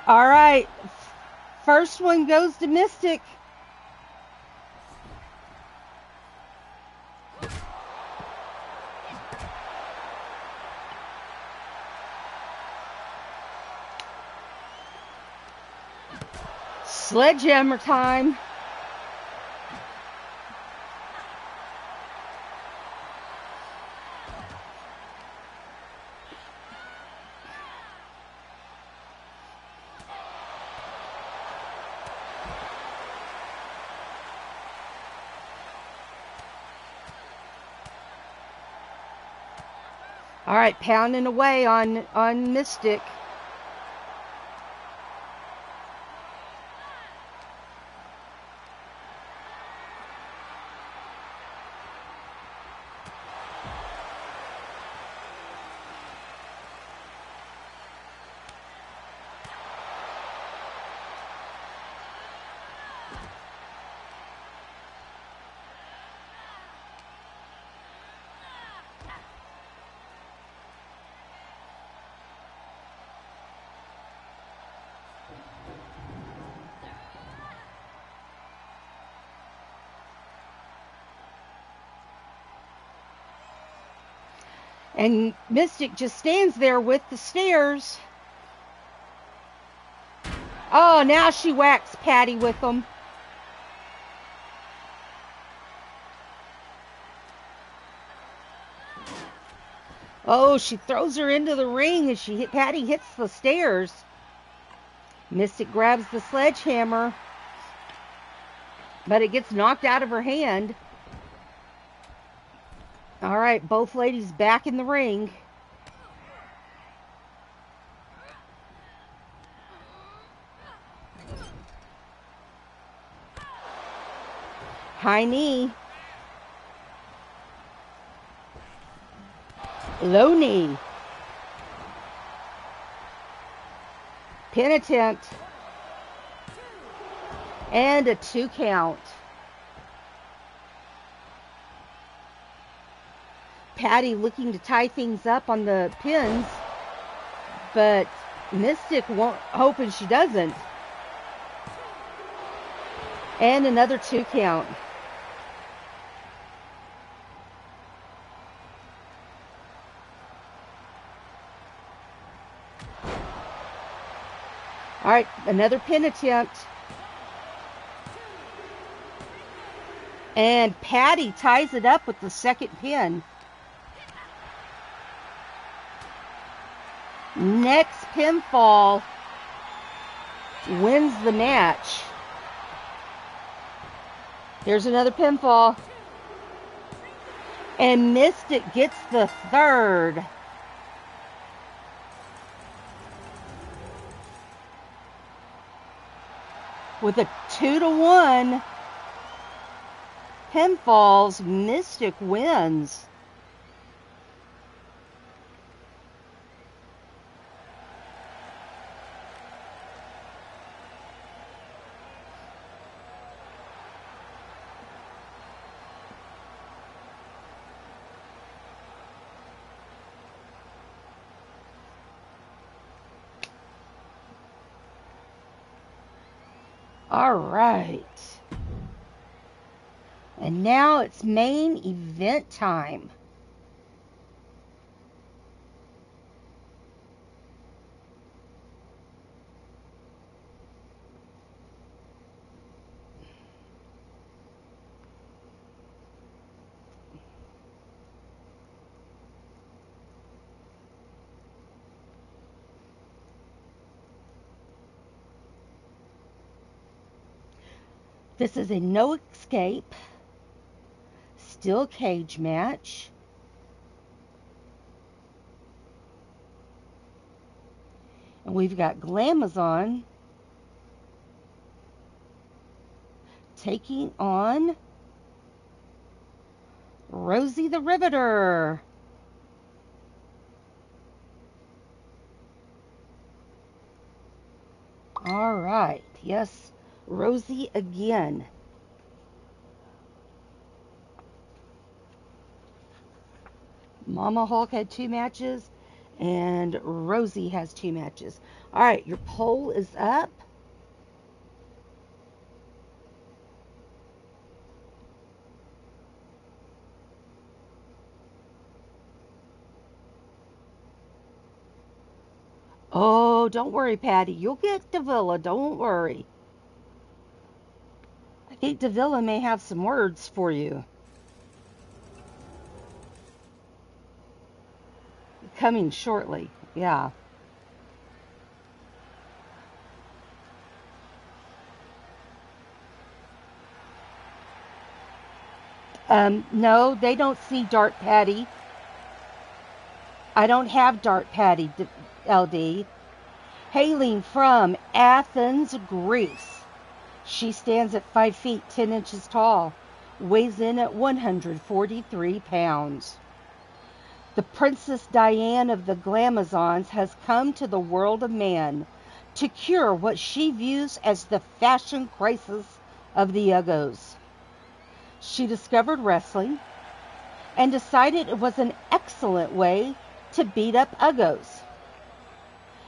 A: All right. First one goes to Mystic. Sledgehammer time. All right, pounding away on Mystic. And Mystic just stands there with the stairs. Oh, now she whacks Patty with them. Oh, she throws her into the ring as Patty hits the stairs. Mystic grabs the sledgehammer, but it gets knocked out of her hand. All right, both ladies back in the ring. High knee. Low knee. Pin attempt. And a 2 count. Patty looking to tie things up on the pins, but Mystic hoping she doesn't. And another 2 count. All right, another pin attempt. And Patty ties it up with the second pin. Next pinfall wins the match. Here's another pinfall. And Mystic gets the third. With a 2-1 pinfalls, Mystic wins. All right. And now it's main event time. This is a no escape, steel cage match. And we've got Glamazon taking on Rosie the Riveter. All right, yes, Rosie again. Mama Hulk had 2 matches, and Rosie has 2 matches. All right, your poll is up. Oh, don't worry, Patty. You'll get Davila. Don't worry. I think Davila may have some words for you. Coming shortly. Yeah. No, they don't see Dart Patty. I don't have Dart Patty, LD. Hailing from Athens, Greece. She stands at 5 feet 10 inches tall, weighs in at 143 pounds. The Princess Diane of the Glamazons has come to the world of man to cure what she views as the fashion crisis of the Uggos. She discovered wrestling and decided it was an excellent way to beat up Uggos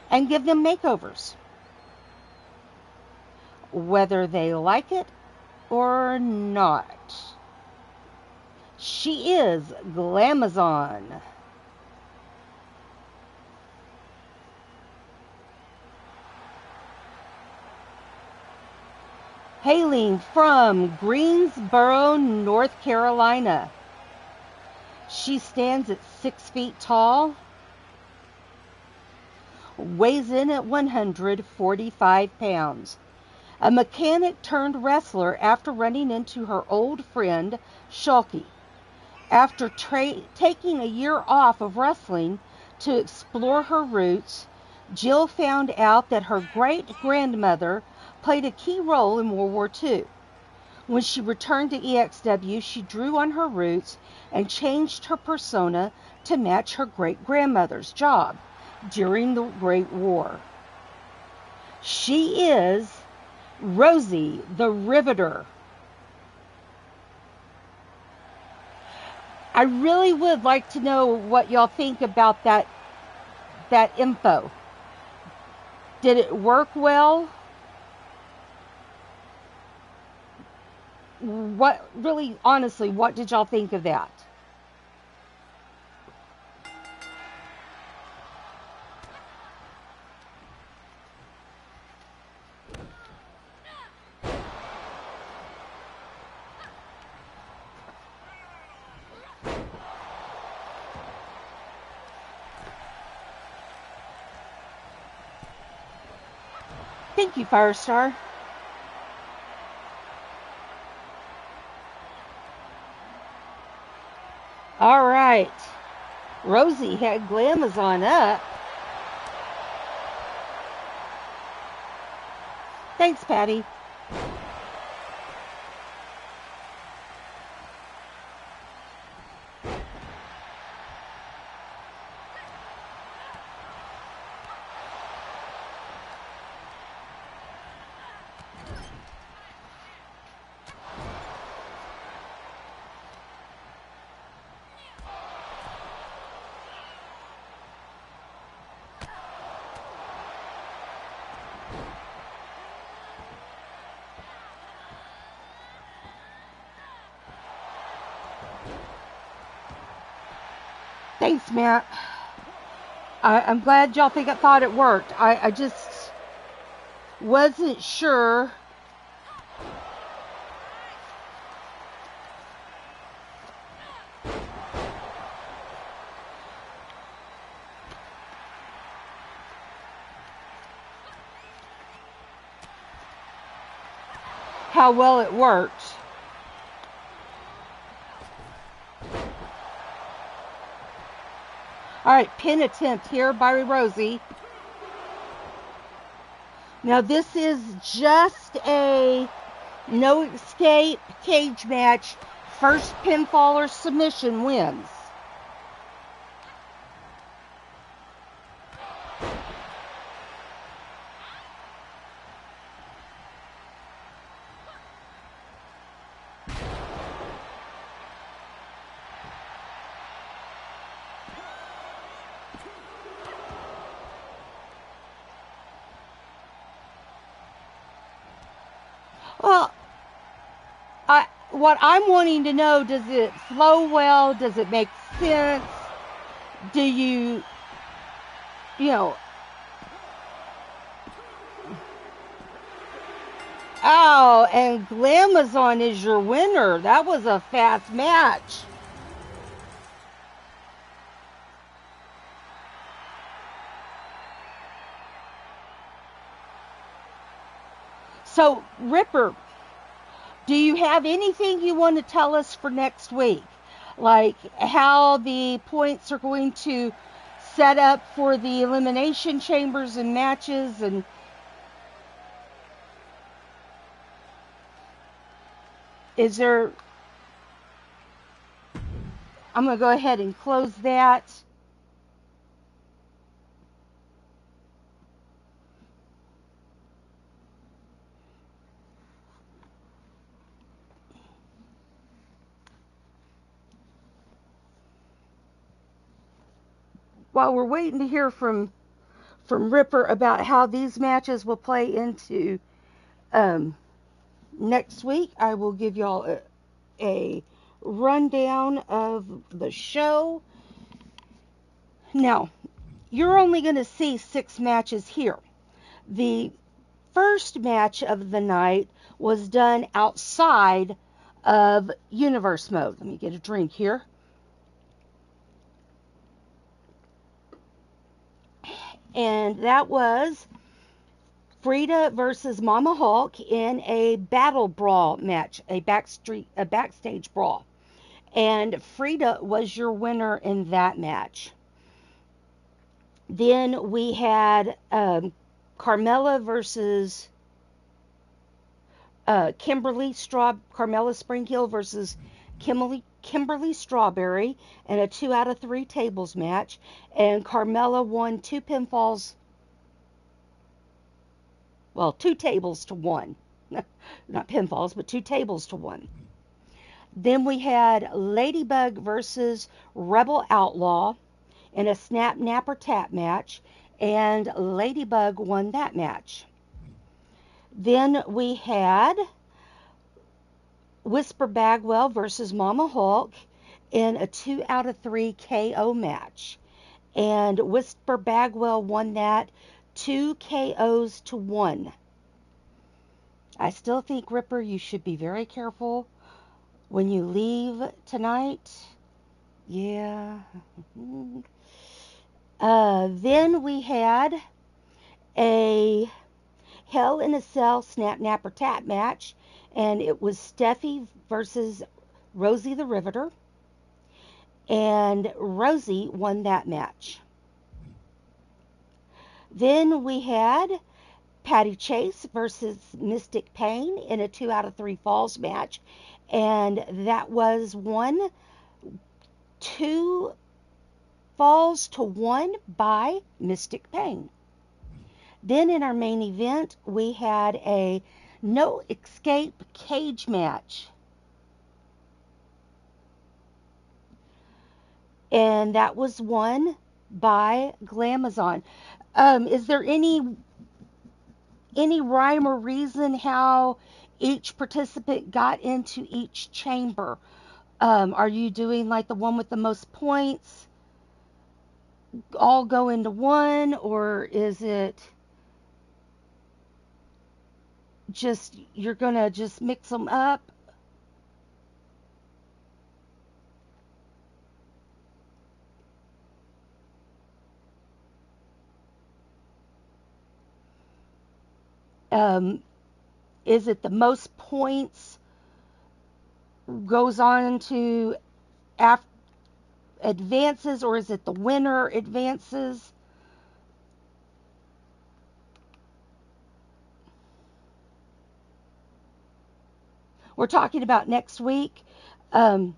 A: and give them makeovers, whether they like it or not. She is Glamazon. Hailing from Greensboro, North Carolina. She stands at 6 feet tall, weighs in at 145 pounds. A mechanic turned wrestler after running into her old friend, Shulky. After taking a year off of wrestling to explore her roots, Jill found out that her great-grandmother played a key role in World War II. When she returned to EXW, she drew on her roots and changed her persona to match her great-grandmother's job during the Great War. She is Rosie the Riveter. I really would like to know what y'all think about that info. Did it work well? Really, honestly, what did y'all think of that? Thank you, Firestar. All right. Rosie had Glamazon up. Thanks, Patty. Thanks, Matt. I'm glad y'all thought it worked. I just wasn't sure. How well it worked. All right, pin attempt here by Rosie. Now this is just a no escape cage match. First pinfall or submission wins. what I'm wanting to know, does it flow well? Does it make sense? Do you, you know, oh, and Glamazon is your winner. That was a fast match. So, Ripper, do you have anything you want to tell us for next week? Like how the points are going to set up for the elimination chambers and matches, and is there, I'm going to go ahead and close that. While we're waiting to hear from Ripper about how these matches will play into um, next week, I will give y'all a rundown of the show. Now, you're only going to see 6 matches here. The first match of the night was done outside of universe mode. Let me get a drink here. And that was Frida versus Mama Hulk in a battle brawl match, a backstage brawl. And Frida was your winner in that match. Then we had Carmella versus Carmella Springhill versus Kimberly Strawberry in a 2 out of 3 tables match. And Carmella won 2 pinfalls. Well, 2 tables to 1. Not pinfalls, but 2 tables to 1. Then we had Ladybug versus Rebel Outlaw in a snap, napper, tap match, and Ladybug won that match. Then we had Whisper Bagwell versus Mama Hulk in a 2 out of 3 KO match, and Whisper Bagwell won that 2 KOs to 1. I still think, Ripper, you should be very careful when you leave tonight. Yeah. Then we had a Hell in a Cell snap, napper, tap match, and it was Steffi versus Rosie the Riveter, and Rosie won that match. Then we had Patty Chase versus Mystic Payne in a 2 out of 3 falls match, and that was won 2 falls to 1 by Mystic Payne. Then in our main event, we had a no escape cage match, and that was won by Glamazon. Is there any rhyme or reason how each participant got into each chamber? Are you doing like the one with the most points all go into one, or is it just you're gonna just mix them up? Um, is it the most points goes on to advances, or is it the winner advances? We're talking about next week. Um,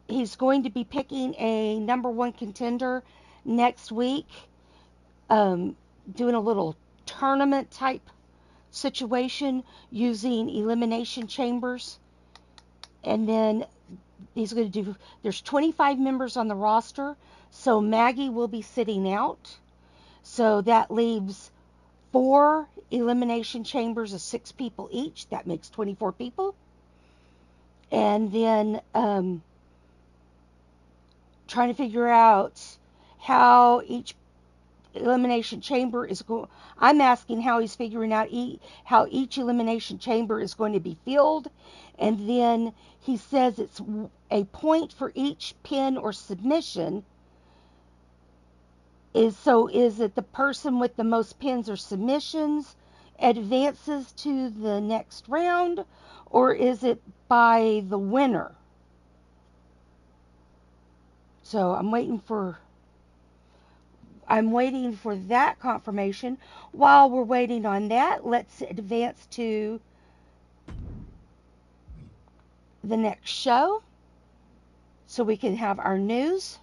A: he's going to be picking a number 1 contender next week, doing a little tournament type situation using elimination chambers. And then he's going to do, there's 25 members on the roster, so Maggie will be sitting out. So that leaves 4 elimination chambers of 6 people each. That makes 24 people. and then trying to figure out how each elimination chamber is going. I'm asking how he's figuring out how each elimination chamber is going to be filled, and then he says it's a point for each pin or submission. Is it the person with the most pins or submissions advances to the next round, or is it by the winner? So I'm waiting for that confirmation. While we're waiting on that, let's advance to the next show so we can have our news.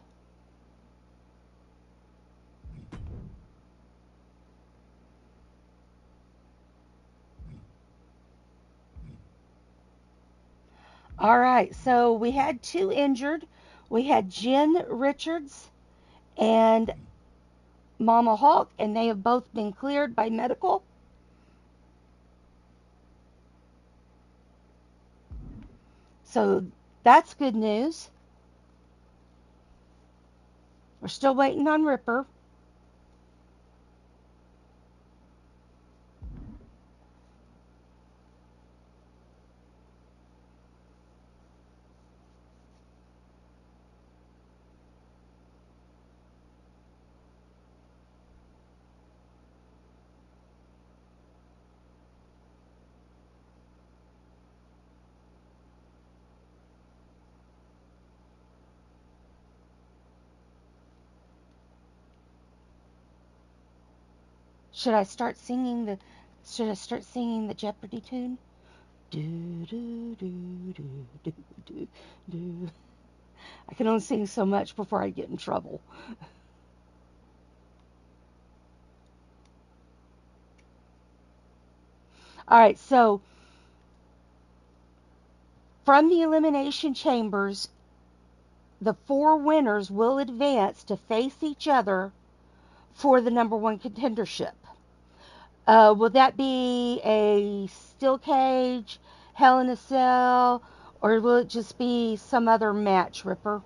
A: All right, so we had 2 injured. We had Jen Richards and Mama Hawk, and they have both been cleared by medical. So that's good news. We're still waiting on Ripper. Should I start singing the Jeopardy tune? Do do do do do do do. I can only sing so much before I get in trouble. All right, so from the elimination chambers, the 4 winners will advance to face each other for the number 1 contendership. Will that be a steel cage, Hell in a Cell, or will it just be some other match, Ripper?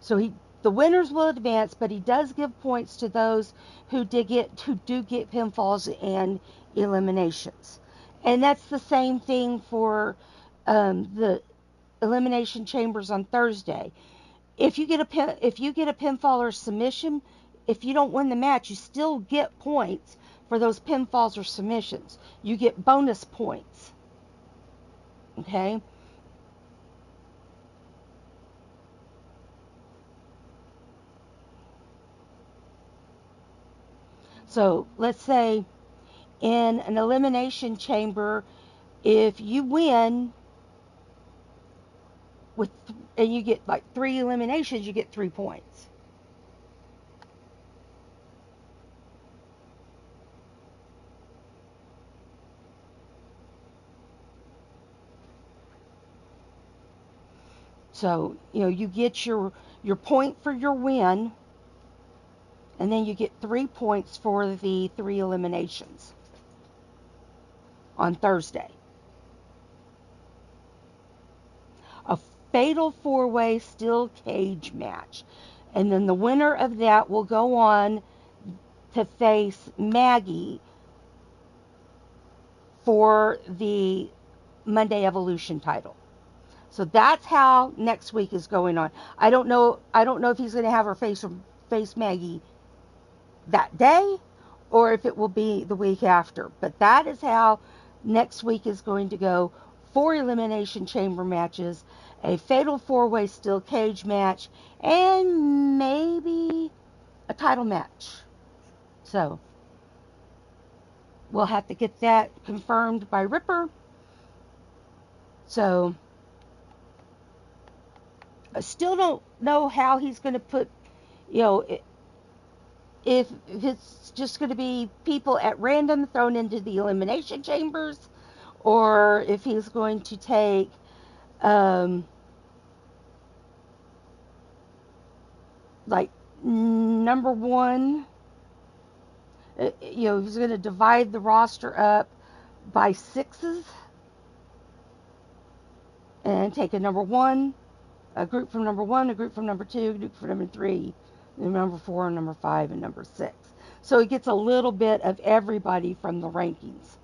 A: So the winners will advance, but he does give points to those who do get pinfalls and eliminations, and that's the same thing for the elimination chambers on Thursday. If you get a pinfall or submission, if you don't win the match, you still get points for those pinfalls or submissions. You get bonus points. Okay? So let's say in an elimination chamber, if you win and you get like 3 eliminations, you get 3 points. So, you get your point for your win, and then you get 3 points for the 3 eliminations on Thursday. A fatal 4-way steel cage match. And then the winner of that will go on to face Maggie for the Monday Evolution title. So that's how next week is going on. I don't know if he's going to have her face Maggie that day or if it will be the week after. But that is how next week is going to go. 4 elimination chamber matches, a fatal 4-way steel cage match, and maybe a title match. So we'll have to get that confirmed by Ripper. So I still don't know how he's going to put, if it's just going to be people at random thrown into the elimination chambers, or if he's going to take like number 1, he's going to divide the roster up by sixes and take a number one, a group from number one, a group from number two, a group from number three, number four, number five, and number six. So it gets a little bit of everybody from the rankings.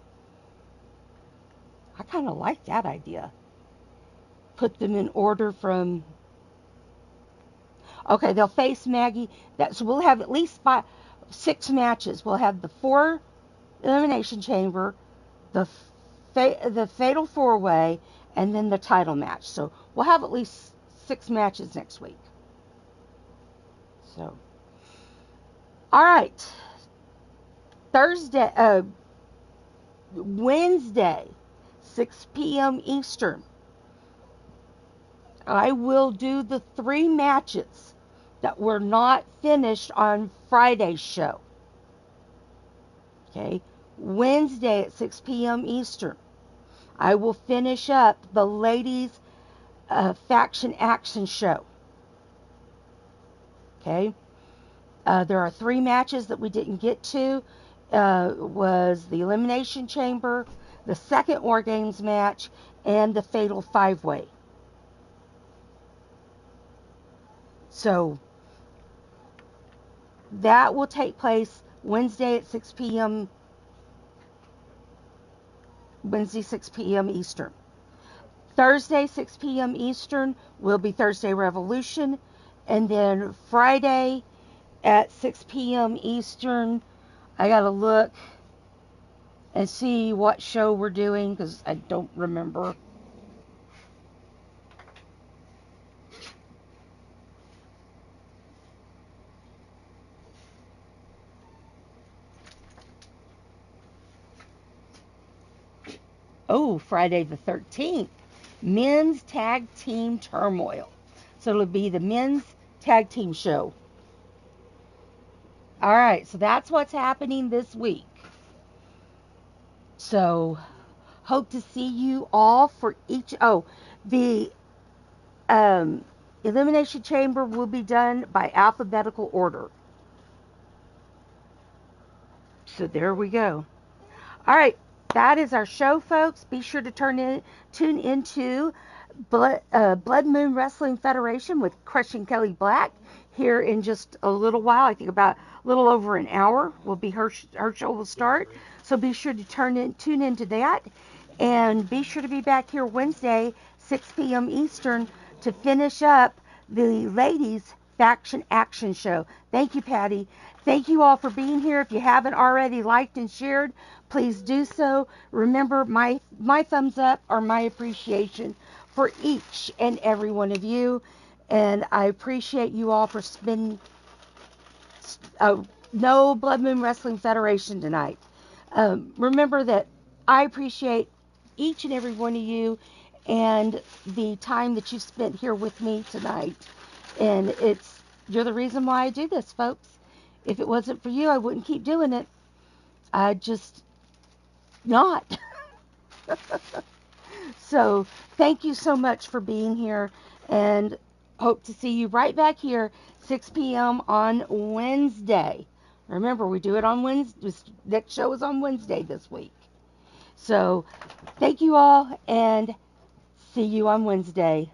A: I kind of like that idea. Put them in order from. Okay, they'll face Maggie. So we'll have at least 6 matches. We'll have the 4 elimination chamber, the fatal 4-way, and then the title match. So we'll have at least 6 matches next week. So, all right. Wednesday, 6 p.m. Eastern. I will do the 3 matches that were not finished on Friday's show. Okay, Wednesday at 6 p.m. Eastern, I will finish up the ladies' faction action show. Okay, there are 3 matches that we didn't get to. Was the Elimination Chamber, the second War Games match, and the Fatal 5-Way. So that will take place Wednesday at 6 p.m. Wednesday 6 p.m. Eastern. Thursday 6 p.m. Eastern will be Thursday Revolution, and then Friday at 6 p.m. Eastern, I gotta look and see what show we're doing because I don't remember. Oh, Friday the 13th, Men's Tag Team Turmoil. So it'll be the Men's Tag Team Show. All right, so that's what's happening this week. So, hope to see you all for each. Oh, the Elimination Chamber will be done by alphabetical order. So there we go. All right, that is our show, folks. Be sure to tune into Blood Moon Wrestling Federation with Crushing Kelly Black here in just a little while. I think about a little over an hour will be her show will start. So be sure to tune into that, and be sure to be back here Wednesday, 6 p.m. Eastern, to finish up the ladies' faction action show. Thank you, Patty. Thank you all for being here. If you haven't already liked and shared, please do so. Remember, my thumbs up are my appreciation for each and every one of you, and I appreciate you all for spending no Blood Moon Wrestling Federation tonight. Remember that I appreciate each and every one of you and the time that you've spent here with me tonight, and you're the reason why I do this, folks. If it wasn't for you, I wouldn't keep doing it. I'd just not. So thank you so much for being here, and hope to see you right back here 6 p.m. on Wednesday. Remember, we do it on Wednesday. This next show is on Wednesday this week. So thank you all, and see you on Wednesday.